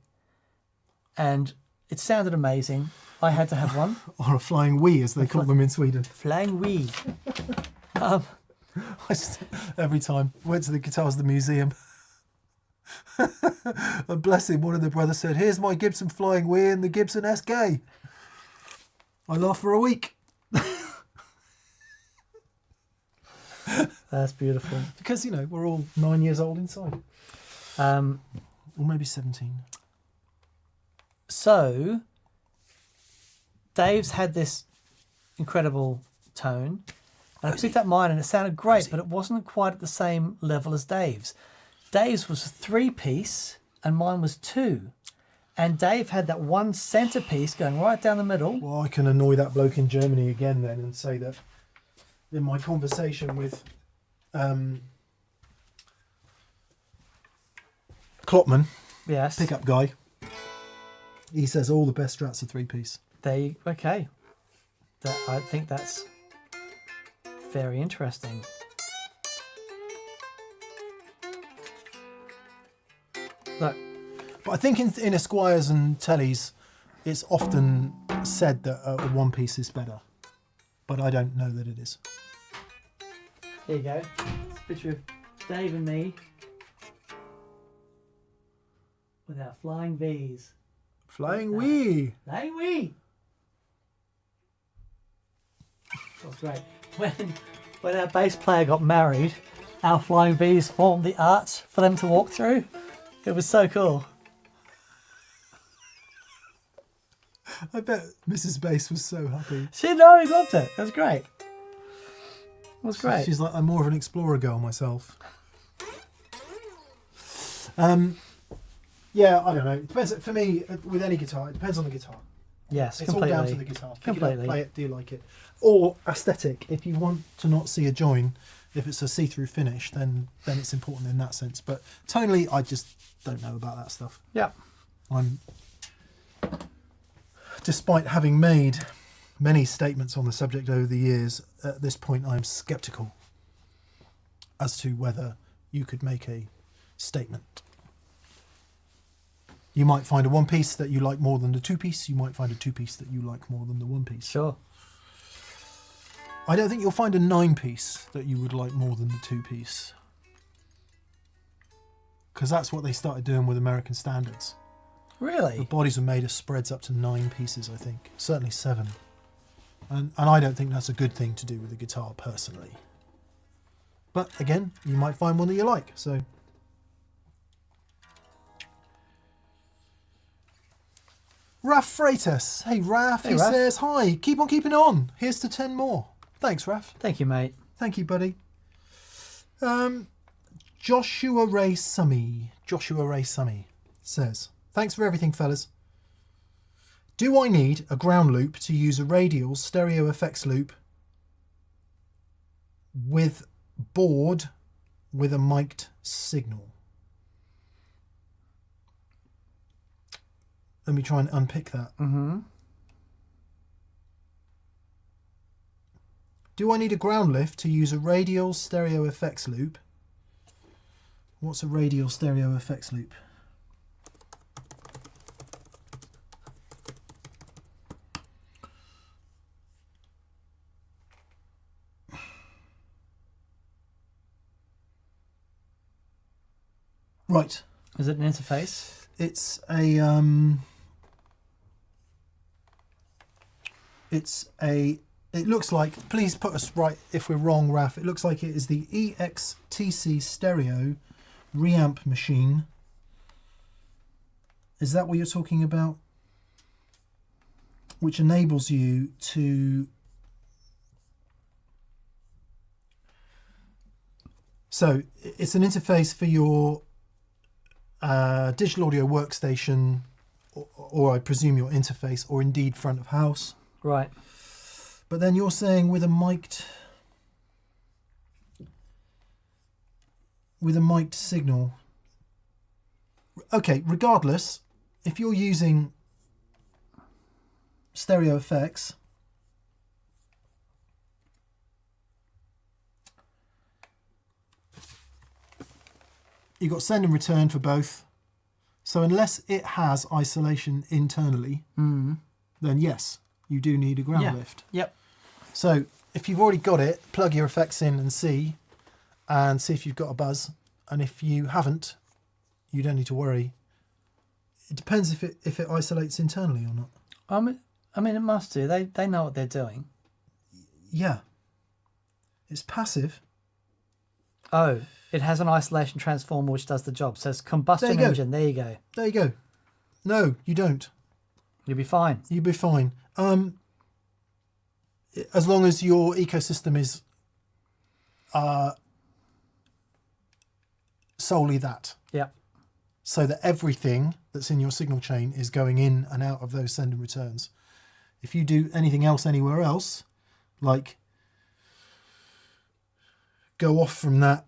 and it sounded amazing. I had to have one. Or a Flying Wii, as they call them in Sweden. Flying V. Every time went to the Guitars the Museum. And bless him, one of the brothers said, here's my Gibson Flying Wii and the Gibson SK. I laughed for a week. That's beautiful. Because, we're all 9 years old inside. Or maybe 17. So, Dave's had this incredible tone, and I picked up mine and it sounded great, but it wasn't quite at the same level as Dave's. Dave's was a 3-piece and mine was 2. And Dave had that one centerpiece going right down the middle. Well, I can annoy that bloke in Germany again then and say that in my conversation with Klopman, Yes. pickup guy, he says all the best Strats are 3-piece. Okay. I think that's very interesting. Look, But I think in Esquires and Tellys, it's often said that a 1-piece is better. But I don't know that it is. here you go. It's a picture of Dave and me with our flying V's. Flying wee! Flying V! That was great. When our bass player got married, our flying V's formed the arch for them to walk through. It was so cool. I bet Mrs. Bass was so happy. He loved it. It was great. It was great. She's like, I'm more of an explorer girl myself. Yeah, I don't know. It depends. For me, with any guitar, it depends on the guitar. Yes, It's completely. all down to the guitar. Pick it up, Completely. play it, do you like it? Or aesthetic. If you want to not see a join, if it's a see-through finish, then it's important in that sense. But tonally, I just don't know about that stuff. Yeah. Despite having made many statements on the subject over the years, at this point I'm sceptical as to whether you could make a statement. You might find a 1-piece that you like more than the 2-piece. You might find a 2-piece that you like more than the 1-piece. Sure. I don't think you'll find a 9-piece that you would like more than the 2-piece. Because that's what they started doing with American standards. The Really? bodies were made of spreads up to 9 pieces, I think. Certainly 7. And I don't think that's a good thing to do with a guitar, personally. But again, you might find one that you like, so... Raf Freitas. Hey, Raf. Hey, He Raf. says, hi, keep on keeping on. Here's to 10 more. Thanks, Raf. Thank you, mate. Thank you, buddy. Joshua Ray Summy says, thanks for everything, fellas. Do I need a ground loop to use a radial stereo effects loop with board with a mic'd signal? Let me try and unpick that. Mm-hmm. Do I need a ground lift to use a radial stereo effects loop? What's a radial stereo effects loop? Right. Is it an interface? It's a it looks like, please put us right if we're wrong, Raf. It looks like it is the EXTC stereo reamp machine. Is that what you're talking about? Which enables you to... So it's an interface for your digital audio workstation, or I presume your interface, or indeed front of house. Right. But then you're saying with a mic'd signal. Okay, regardless, if you're using stereo effects, you've got send and return for both. So unless it has isolation internally, then yes, you do need a ground lift. Yep. So if you've already got it, plug your effects in and see if you've got a buzz. And if you haven't, you don't need to worry. It depends if it isolates internally or not. I mean, it must do. They know what they're doing. Yeah. It's passive. Oh, it has an isolation transformer which does the job. So it's combustion There you go. engine. There you go. There you go. No, you don't. You'll be fine. You'll be fine. As long as your ecosystem is solely that. Yeah. So that everything that's in your signal chain is going in and out of those send and returns. If you do anything else anywhere else, like go off from that,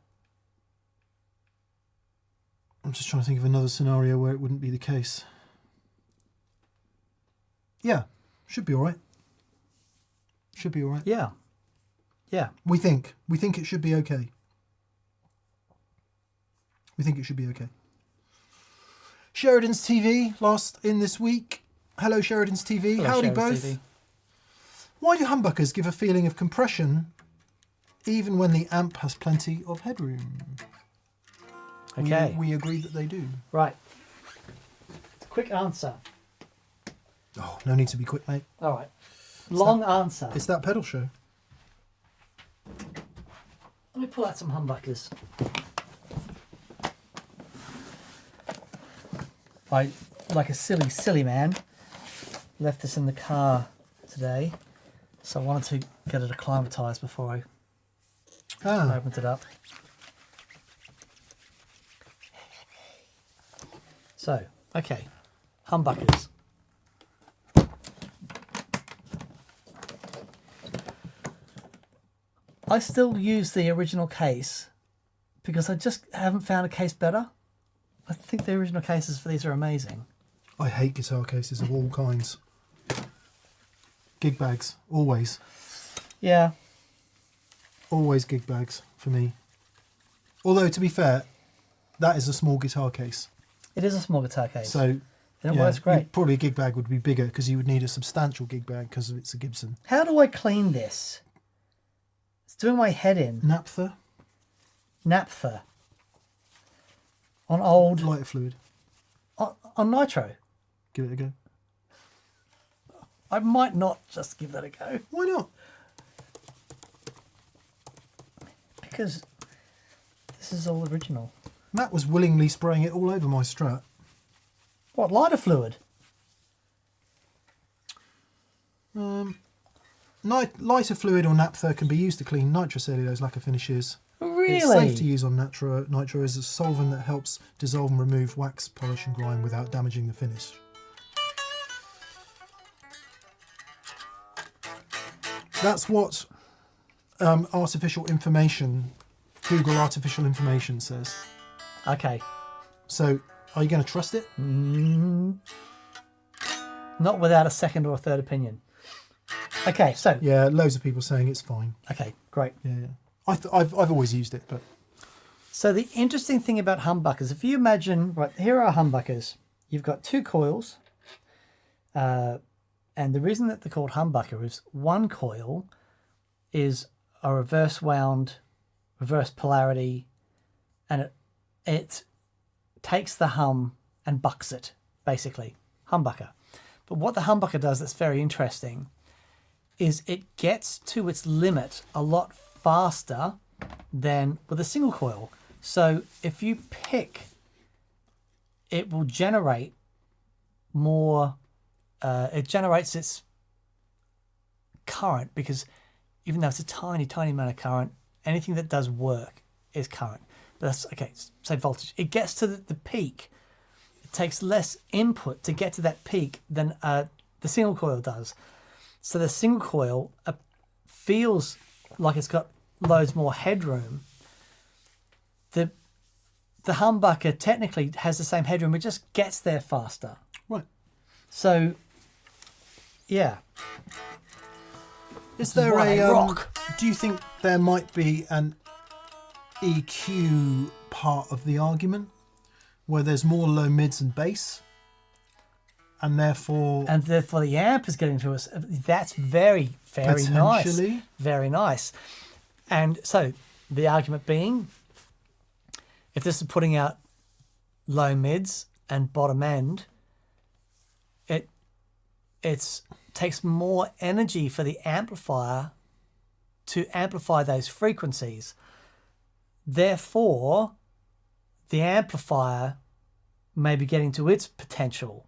I'm just trying to think of another scenario where it wouldn't be the case. Yeah, should be all right. Should be all right. Yeah. Yeah. We think it should be okay. We think it should be okay. Sheridan's TV last in this week. Hello, Sheridan's TV. Hello, Howdy Sheridan's both. TV. Why do humbuckers give a feeling of compression even when the amp has plenty of headroom? Okay. We agree that they do. Right. Quick answer. Oh, no need to be quick, mate. All right. Long answer. It's that pedal show. Let me pull out some humbuckers. I, like a silly man, left this in the car today, so I wanted to get it acclimatised before I opened it up. So, okay, humbuckers. I still use the original case because I just haven't found a case better. I think the original cases for these are amazing. I hate guitar cases of all kinds. Gig bags, always. Yeah. Always gig bags for me. Although, to be fair, that is a small guitar case. It is a small guitar case. So, and it works great. Probably a gig bag would be bigger because you would need a substantial gig bag because it's a Gibson. How do I clean this? It's doing my head in. Naphtha? Naphtha. On old... Lighter fluid. On nitro. Give it a go. I might not just give that a go. Why not? Because this is all original. Matt was willingly spraying it all over my Strat. What, lighter fluid? Lighter fluid or naphtha can be used to clean nitrocellulose lacquer finishes. Really? It's safe to use on nitro as a solvent that helps dissolve and remove wax, polish and grime without damaging the finish. That's what artificial information, Google artificial information says. Okay. So, are you going to trust it? Not without a second or a third opinion. Okay, so... Yeah, loads of people saying it's fine. Okay, great. Yeah. I've always used it, but... So the interesting thing about humbuckers, if you imagine, right, here are humbuckers. You've got two coils. And the reason that they're called humbucker is one coil is a reverse wound, reverse polarity, and it takes the hum and bucks it, basically. Humbucker. But what the humbucker does that's very interesting is it gets to its limit a lot faster than with a single coil. So if you pick, it will generate more, it generates its current, because even though it's a tiny amount of current, anything that does work is current. But that's, okay, say voltage. It gets to the peak. It takes less input to get to that peak than the single coil does. So the single coil feels like it's got loads more headroom. The humbucker technically has the same headroom, it just gets there faster. Right. So, yeah. Is there What a a rock. do you think there might be an EQ part of the argument where there's more low mids and bass, and therefore the amp is getting to us? That's very nice. potentially? Very nice. And so the argument being, if this is putting out low mids and bottom end, it takes more energy for the amplifier to amplify those frequencies. Therefore, the amplifier may be getting to its potential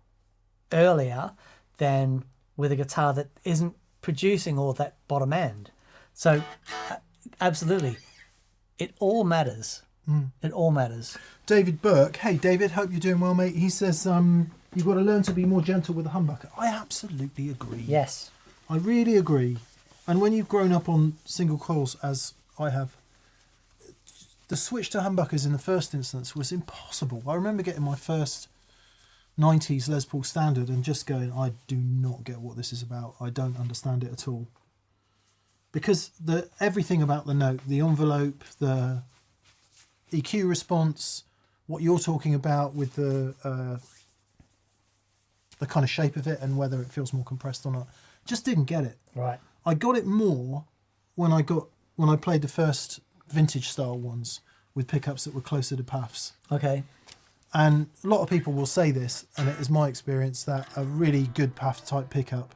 earlier than with a guitar that isn't producing all that bottom end. So absolutely, it all matters. It all matters. David Burke. Hey, David, hope you're doing well, mate. He says you've got to learn to be more gentle with the humbucker. I absolutely agree. Yes. I really agree. And when you've grown up on single coils, as I have, the switch to humbuckers in the first instance was impossible. I remember getting my first 90s Les Paul Standard and just going, I do not get what this is about. I don't understand it at all. Because everything about the note, the envelope, the EQ response, what you're talking about with the kind of shape of it and whether it feels more compressed or not, just didn't get it. Right. I got it more when I played the first vintage style ones with pickups that were closer to PAFs. Okay. And a lot of people will say this, and it is my experience that a really good PAF type pickup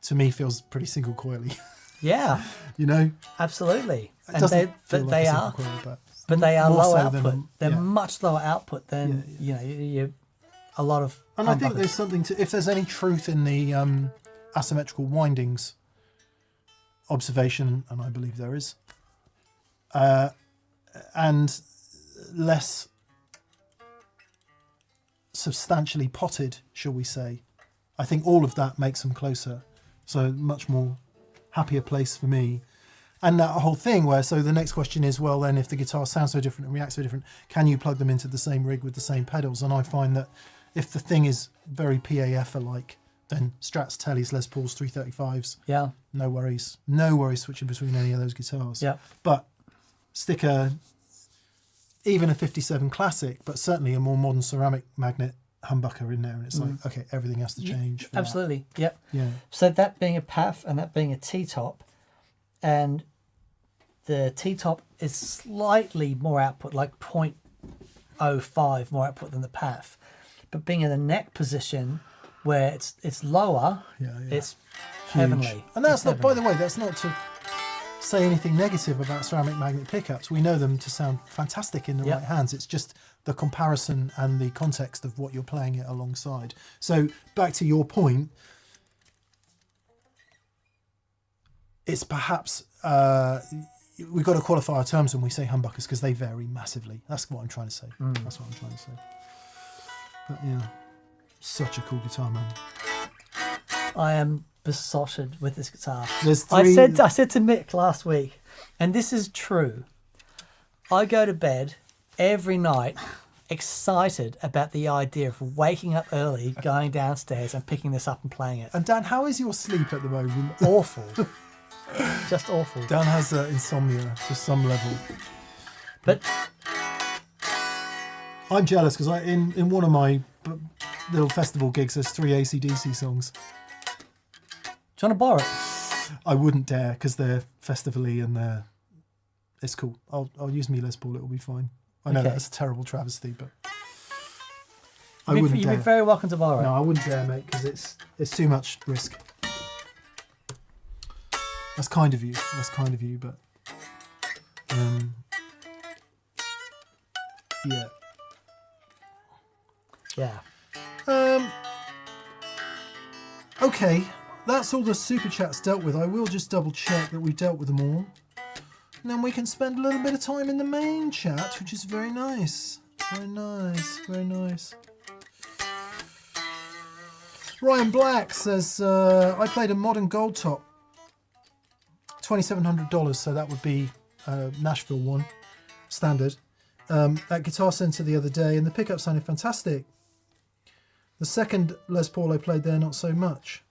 to me feels pretty single coily. Yeah. You know? Absolutely. It And doesn't feel but like they a are single coil, but they are more low so output. than- They're yeah. much lower output than you a lot of And I think humbuckers. there's something to, if there's any truth in the asymmetrical windings observation, and I believe there is, and less substantially potted, shall we say, I think all of that makes them closer. So much more happier place for me. And that whole thing where, so the next question is, well, then if the guitars sound so different and react so different, can you plug them into the same rig with the same pedals? And I find that if the thing is very PAF-alike, then Strats, Tellys, Les Pauls, 335s, Yeah. no worries. No worries switching between any of those guitars. Yeah. But stick even a 57 Classic, but certainly a more modern ceramic magnet humbucker in there, and it's like, okay, everything has to change. For that. Absolutely. Yep. Yeah. So that being a PAF and that being a T-top, and the T-top is slightly more output, like 0.05 more output than the PAF. But being in the neck position where it's lower, it's heavenly. And that's It's not, by heavenly. the way, that's not to say anything negative about ceramic magnet pickups. We know them to sound fantastic in the right hands. It's just the comparison and the context of what you're playing it alongside. So back to your point, it's perhaps we've got to qualify our terms when we say humbuckers because they vary massively. That's what I'm trying to say. That's what I'm trying to say. But yeah, such a cool guitar, man. I am besotted with this guitar. There's I three. said to Mick last week, and this is true. I go to bed every night excited about the idea of waking up early, going downstairs and picking this up and playing it. And Dan, how is your sleep at the moment? Awful. Just awful. Dan has insomnia to some level. But I'm jealous because in one of my little festival gigs, there's 3 AC/DC songs. do you want to borrow it? I wouldn't dare because they're festivally and it's cool. I'll use me Les Paul. It'll be fine. I know Okay. that's a terrible travesty, but I You'd wouldn't be dare. very welcome to borrow No, it. I wouldn't dare, mate, because it's too much risk. That's kind of you. That's kind of you, but yeah. Yeah. Okay, that's all the super chats dealt with. I will just double check that we dealt with them all. And then we can spend a little bit of time in the main chat, which is very nice. Very nice, very nice. Ryan Black says, I played a modern gold top. $2,700, so that would be Nashville one, standard. At Guitar Center the other day, and the pickup sounded fantastic. The second Les Paul I played there, not so much.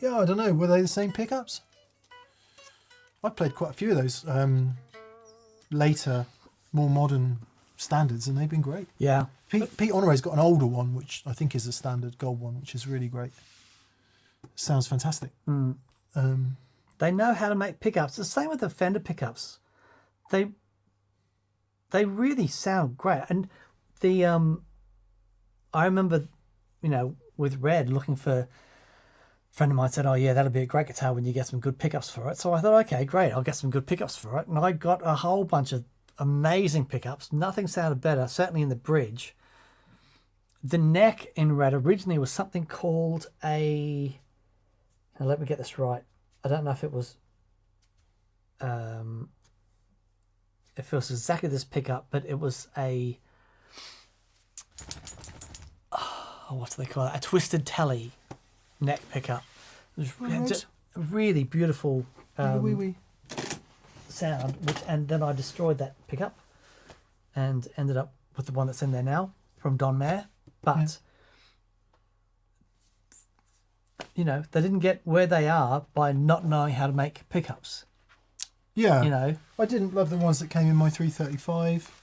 Yeah, I don't know, were they the same pickups? I played quite a few of those later, more modern standards, and they've been great. Yeah. Pete Honore's got an older one, which I think is a standard gold one, which is really great. Sounds fantastic. They know how to make pickups. The same with the Fender pickups. They really sound great. And the I remember, with Red looking for, a friend of mine said, oh yeah, that'll be a great guitar when you get some good pickups for it. So I thought, okay, great, I'll get some good pickups for it. And I got a whole bunch of amazing pickups. Nothing sounded better, certainly in the bridge. The neck in Red originally was something called now let me get this right. I don't know if it was It feels exactly this pickup, but it was a what do they call it? A twisted telly neck pickup. It was just a really beautiful sound. And then I destroyed that pickup and ended up with the one that's in there now from Don Mayer. But you know, they didn't get where they are by not knowing how to make pickups. Yeah. You know, I didn't love the ones that came in my 335,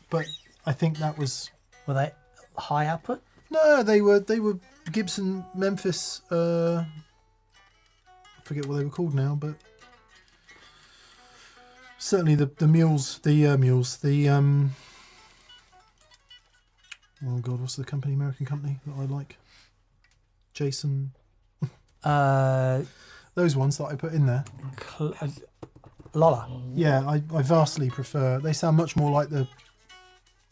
but I think that was... were they high output? No, they were Gibson Memphis. I forget what they were called now, but certainly the mules. Oh God, what's the company? American company that I like? Jason. Those ones that I put in there. Lola. Yeah, I vastly prefer. They sound much more like the...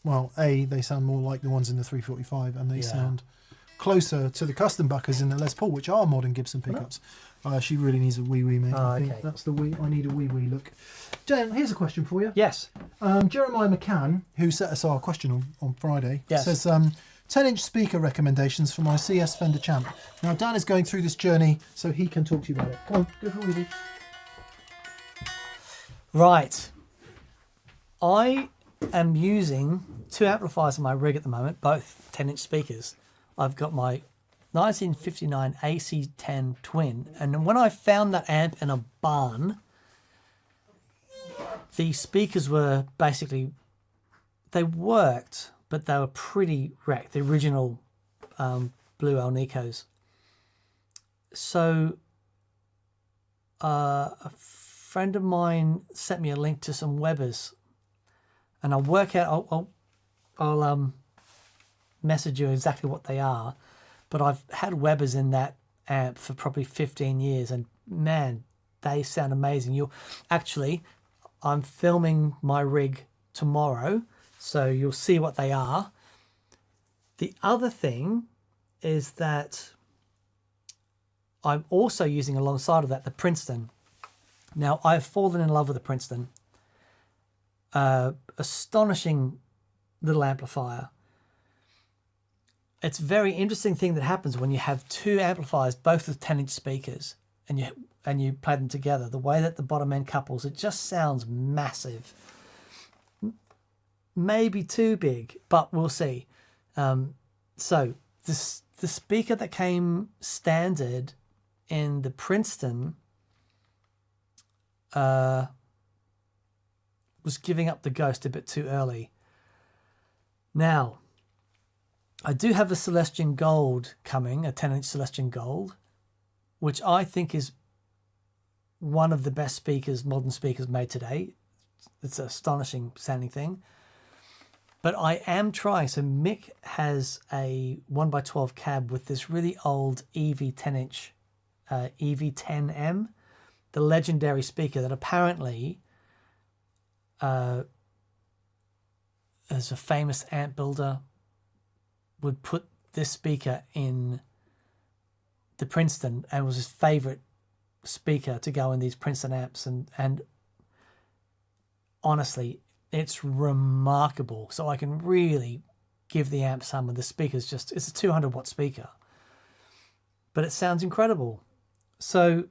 Well, they sound more like the ones in the 345, and they sound closer to the custom buckers in the Les Paul, which are modern Gibson pickups. She really needs a wee-wee, mate. I think that's the wee. I need a wee-wee look. Dan, here's a question for you. Yes. Jeremiah McCann, who set us our question on Friday, says 10-inch speaker recommendations for my CS Fender Champ. Now, Dan is going through this journey, so he can talk to you about it. Come on, go for a wee-wee. Right. I am using 2 amplifiers in my rig at the moment, both 10-inch speakers. I've got my 1959 AC10 Twin, and when I found that amp in a barn, the speakers were basically, they worked, but they were pretty wrecked, the original Blue Alnicos. So a friend of mine sent me a link to some Webers, and I'll work out, I'll message you exactly what they are, but I've had Webers in that amp for probably 15 years, and man, they sound amazing. I'm filming my rig tomorrow, so you'll see what they are. The other thing is that I'm also using alongside of that the Princeton. Now, I've fallen in love with the Princeton. Astonishing little amplifier. It's a very interesting thing that happens when you have 2 amplifiers, both with 10-inch speakers, and you play them together. The way that the bottom end couples, it just sounds massive. Maybe too big, but we'll see. So the speaker that came standard in the Princeton was giving up the ghost a bit too early. Now, I do have a Celestian Gold coming, a 10-inch Celestian Gold, which I think is one of the best speakers, modern speakers made today. It's an astonishing sounding thing. But I am trying. So Mick has a 1x12 cab with this really old EV 10-inch EV10M, the legendary speaker that apparently as a famous amp builder would put this speaker in the Princeton and was his favorite speaker to go in these Princeton amps, and honestly it's remarkable. So I can really give the amp some, and the speaker's it's a 200 watt speaker, but it sounds incredible. So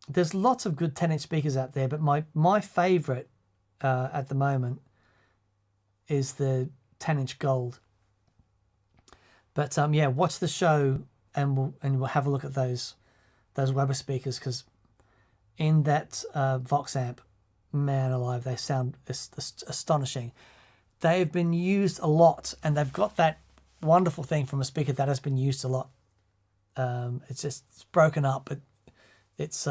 there's lots of good 10-inch speakers out there, but my favorite at the moment is the 10-inch Gold. But yeah, watch the show and we'll have a look at those Weber speakers, because in that Vox amp, man alive, they sound astonishing. They've been used a lot, and they've got that wonderful thing from a speaker that has been used a lot. It's broken up, but it's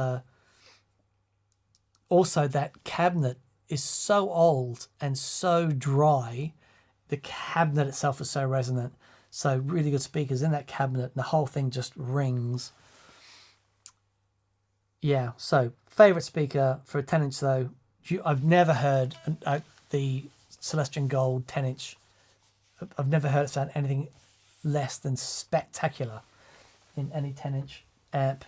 also that cabinet is so old and so dry. The cabinet itself is so resonant. So really good speakers in that cabinet, and the whole thing just rings. Yeah, so favourite speaker for a 10-inch though, I've never heard the Celestian Gold 10-inch. I've never heard it sound anything less than spectacular in any 10-inch amp.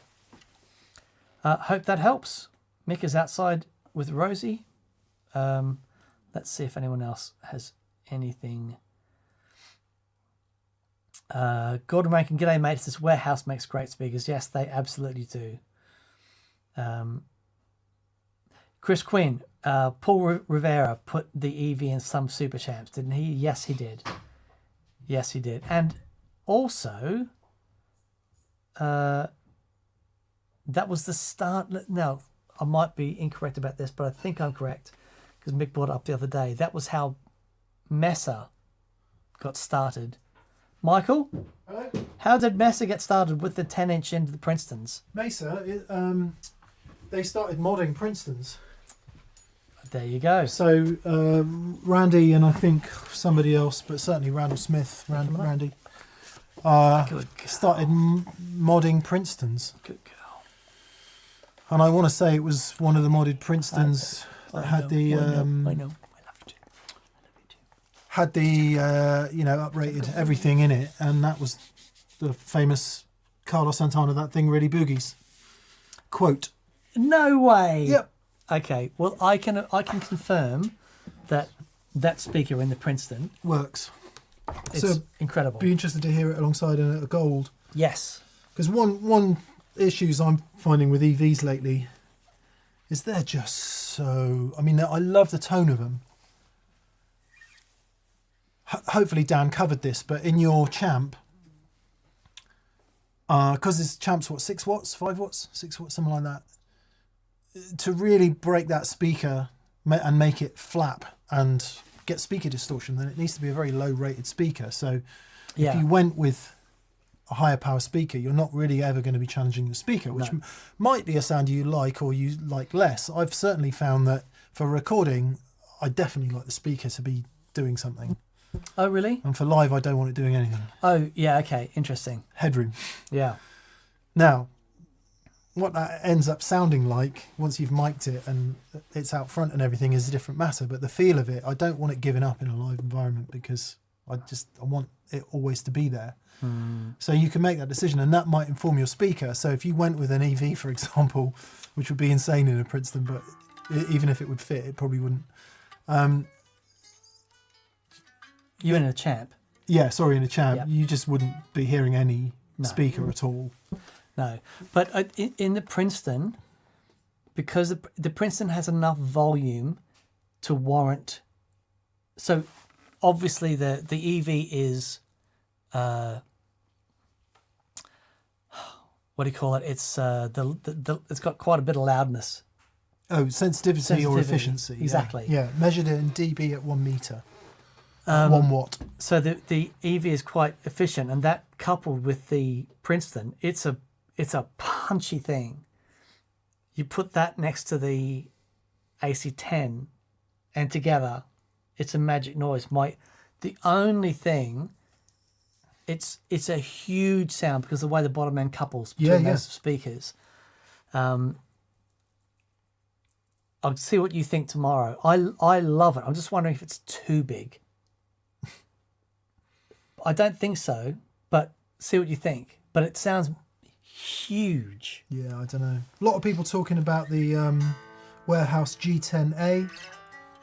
Hope that helps. Mick is outside with Rosie. Let's see if anyone else has anything. Gordon Rankin, g'day mate, says Warehouse makes great speakers. Yes, they absolutely do. Chris Quinn, Paul Rivera put the EV in some super champs, didn't he? Yes, he did. Yes, he did. And also, that was the start. Now, I might be incorrect about this, but I think I'm correct because Mick brought it up the other day. That was how Mesa got started. Michael, Hello? how did Mesa get started with the 10-inch into the Princetons? Mesa, they started modding Princetons. There you go. So Randy and I think somebody else, but certainly Randall Smith, Randy, Good started modding Princetons. Good girl. And I want to say it was one of the modded Princetons that had the I know. I love you too. had the uprated everything in it, and that was the famous Carlos Santana, that thing really boogies quote. No way. Yep. Okay. Well, I can confirm that speaker in the Princeton, Works. it's So incredible. be interested to hear it alongside a gold, Yes. because one issues I'm finding with EVs lately is they're just so, I mean, I love the tone of them. Hopefully Dan covered this, but in your Champ, because this Champ's what, 6 watts, 5 watts, 6 watts, something like that, to really break that speaker and make it flap and get speaker distortion, then it needs to be a very low rated speaker. So Yeah. if you went with a higher power speaker, you're not really ever going to be challenging the speaker, which No. might be a sound you like or you like less. I've certainly found that for recording, I definitely like the speaker to be doing something. Oh, really? And for live, I don't want it doing anything. Oh, yeah. Okay. Interesting. Headroom. Yeah. Now, what that ends up sounding like once you've mic'd it and it's out front and everything is a different matter. But the feel of it, I don't want it giving up in a live environment because I want it always to be there. So you can make that decision, and that might inform your speaker. So if you went with an EV, for example, which would be insane in a Princeton, but even if it would fit, it probably wouldn't. You in a Champ? Yeah, sorry, in a Champ, Yep. you just wouldn't be hearing any No. speaker at all. No. But in the Princeton, because the Princeton has enough volume to warrant. So obviously the EV is. What do you call it? It's it's got quite a bit of loudness. Oh, sensitivity or efficiency. Yeah. Exactly. Yeah, measured in dB at 1 meter. 1 watt. So the EV is quite efficient, and that coupled with the Princeton, it's a punchy thing. You put that next to the AC10, and together, it's a magic noise. The only thing. It's a huge sound because of the way the bottom end couples between those speakers. I'll see what you think tomorrow. I love it. I'm just wondering if it's too big. I don't think so, but see what you think. But it sounds huge. Yeah, I don't know. A lot of people talking about the Warehouse G10A,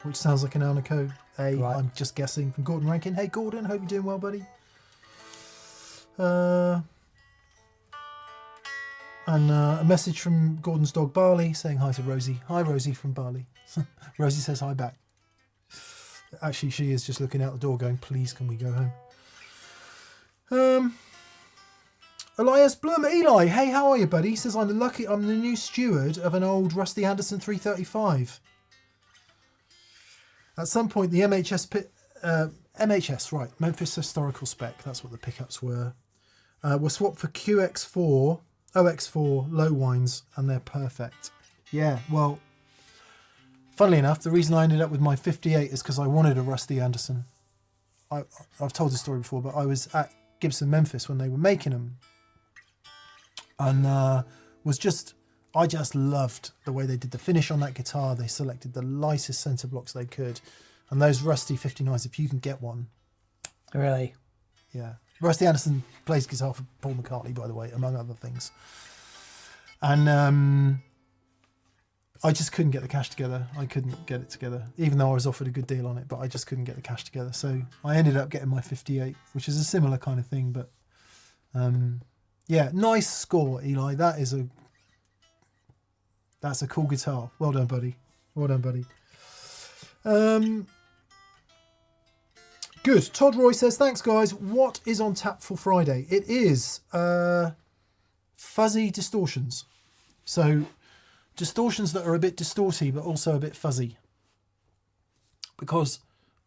which sounds like an Alnico A. Right. I'm just guessing, from Gordon Rankin. Hey, Gordon, hope you're doing well, buddy. And a message from Gordon's dog Barley saying hi to Rosie. Hi, Rosie from Barley. Rosie says hi back. Actually, she is just looking out the door going, please, can we go home? Elias Blum, Eli, hey, how are you, buddy? He says, I'm the new steward of an old Rusty Anderson 335. At some point, the MHS, right, Memphis Historical Spec, that's what the pickups were swapped for QX4, OX4 low winds, and they're perfect. Yeah, well, funnily enough, the reason I ended up with my 58 is because I wanted a Rusty Anderson. I've told this story before, but I was at Gibson Memphis when they were making them, and I just loved the way they did the finish on that guitar. They selected the lightest centre blocks they could, and those Rusty 59s, if you can get one. Really? Yeah. Rusty Anderson plays guitar for Paul McCartney, by the way, among other things. And I just couldn't get the cash together. I couldn't get it together, even though I was offered a good deal on it, but I just couldn't get the cash together. So I ended up getting my 58, which is a similar kind of thing. But yeah, nice score, Eli. That's a cool guitar. Well done, buddy. Well done, buddy. Good. Todd Roy says, thanks, guys. What is on tap for Friday? It is fuzzy distortions. So distortions that are a bit distorty, but also a bit fuzzy. Because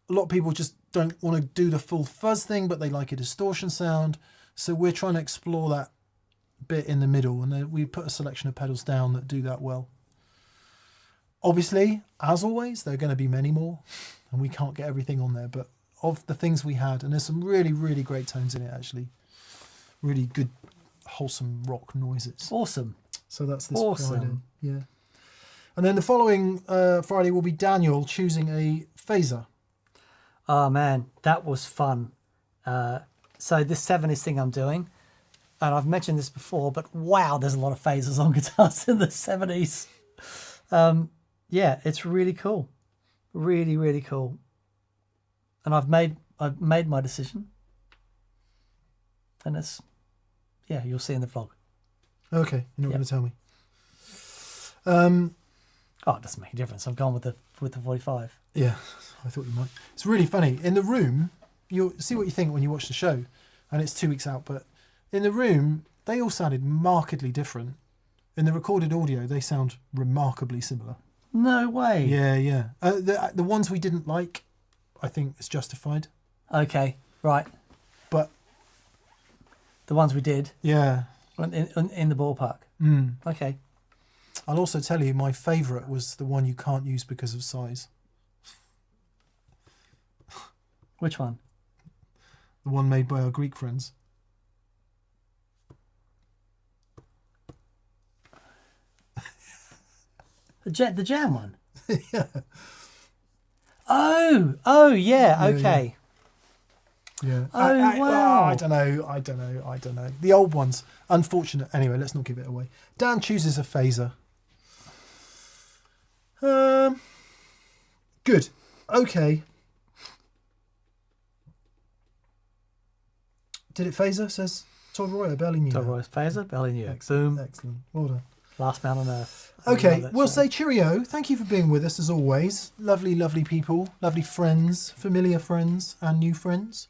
a lot of people just don't want to do the full fuzz thing, but they like a distortion sound. So we're trying to explore that bit in the middle. And then we put a selection of pedals down that do that well. Obviously, as always, there are going to be many more. And we can't get everything on there. But of the things we had, and there's some really, really great tones in it, actually. Really good, wholesome rock noises. Awesome. So that's this Awesome. Friday. Yeah. And then the following Friday will be Daniel choosing a phaser. Oh man, that was fun. So this 70s thing I'm doing, and I've mentioned this before, but wow, there's a lot of phasers on guitars in the 70s. Yeah, it's really cool. Really, really cool. And I've made my decision. And it's, yeah, you'll see in the vlog. Okay, you're not going to tell me. Oh, it doesn't make a difference. I've gone with the 45. Yeah, I thought you might. It's really funny. In the room, you'll see what you think when you watch the show, and it's 2 weeks out, but in the room, they all sounded markedly different. In the recorded audio, they sound remarkably similar. No way. Yeah, yeah. The ones we didn't like, I think it's justified. Okay, right. But the ones we did. Yeah. In the ballpark. Mm. Okay. I'll also tell you, my favourite was the one you can't use because of size. Which one? The one made by our Greek friends. The jam one? Yeah. Oh, yeah, okay. Yeah. Oh, wow. I don't know. The old ones. Unfortunate. Anyway, let's not give it away. Dan chooses a phaser. Good. Okay. Did it phaser? Says Todd Roy. I barely knew. Todd that. Roy's phaser, belly knew it. Excellent. Boom. Excellent. Well done. Last man on earth. Okay, we'll say cheerio. Thank you for being with us as always. Lovely, lovely people, lovely friends, familiar friends and new friends.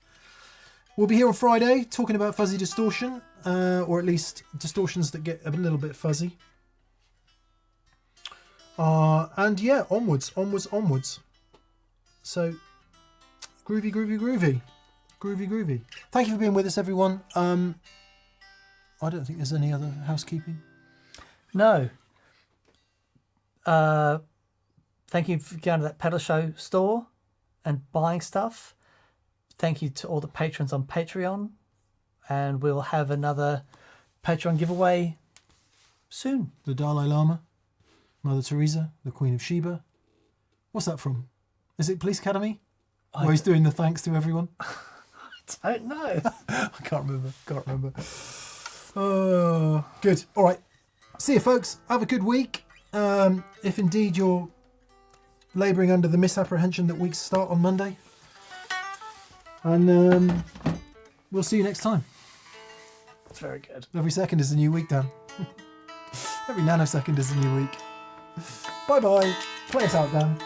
We'll be here on Friday talking about fuzzy distortion, or at least distortions that get a little bit fuzzy. And yeah, onwards. So, groovy. Thank you for being with us, everyone. I don't think there's any other housekeeping. No. Thank you for going to that pedal show store and buying stuff. Thank you to all the patrons on Patreon. And we'll have another Patreon giveaway soon. The Dalai Lama, Mother Teresa, the Queen of Sheba. What's that from? Is it Police Academy? Where he's doing the thanks to everyone? I don't know. I can't remember. Oh, good. All right. See you, folks. Have a good week. If indeed you're labouring under the misapprehension that weeks start on Monday. And we'll see you next time. That's very good. Every second is a new week, Dan. Every nanosecond is a new week. Bye-bye. Play us out, Dan.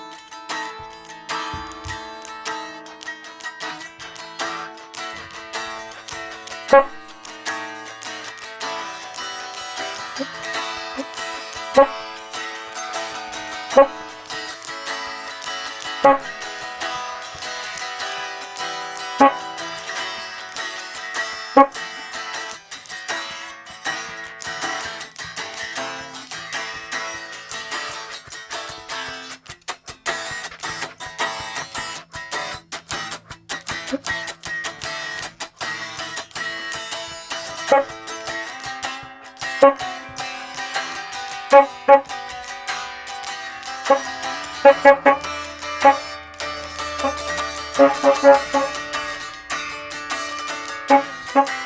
Thank you.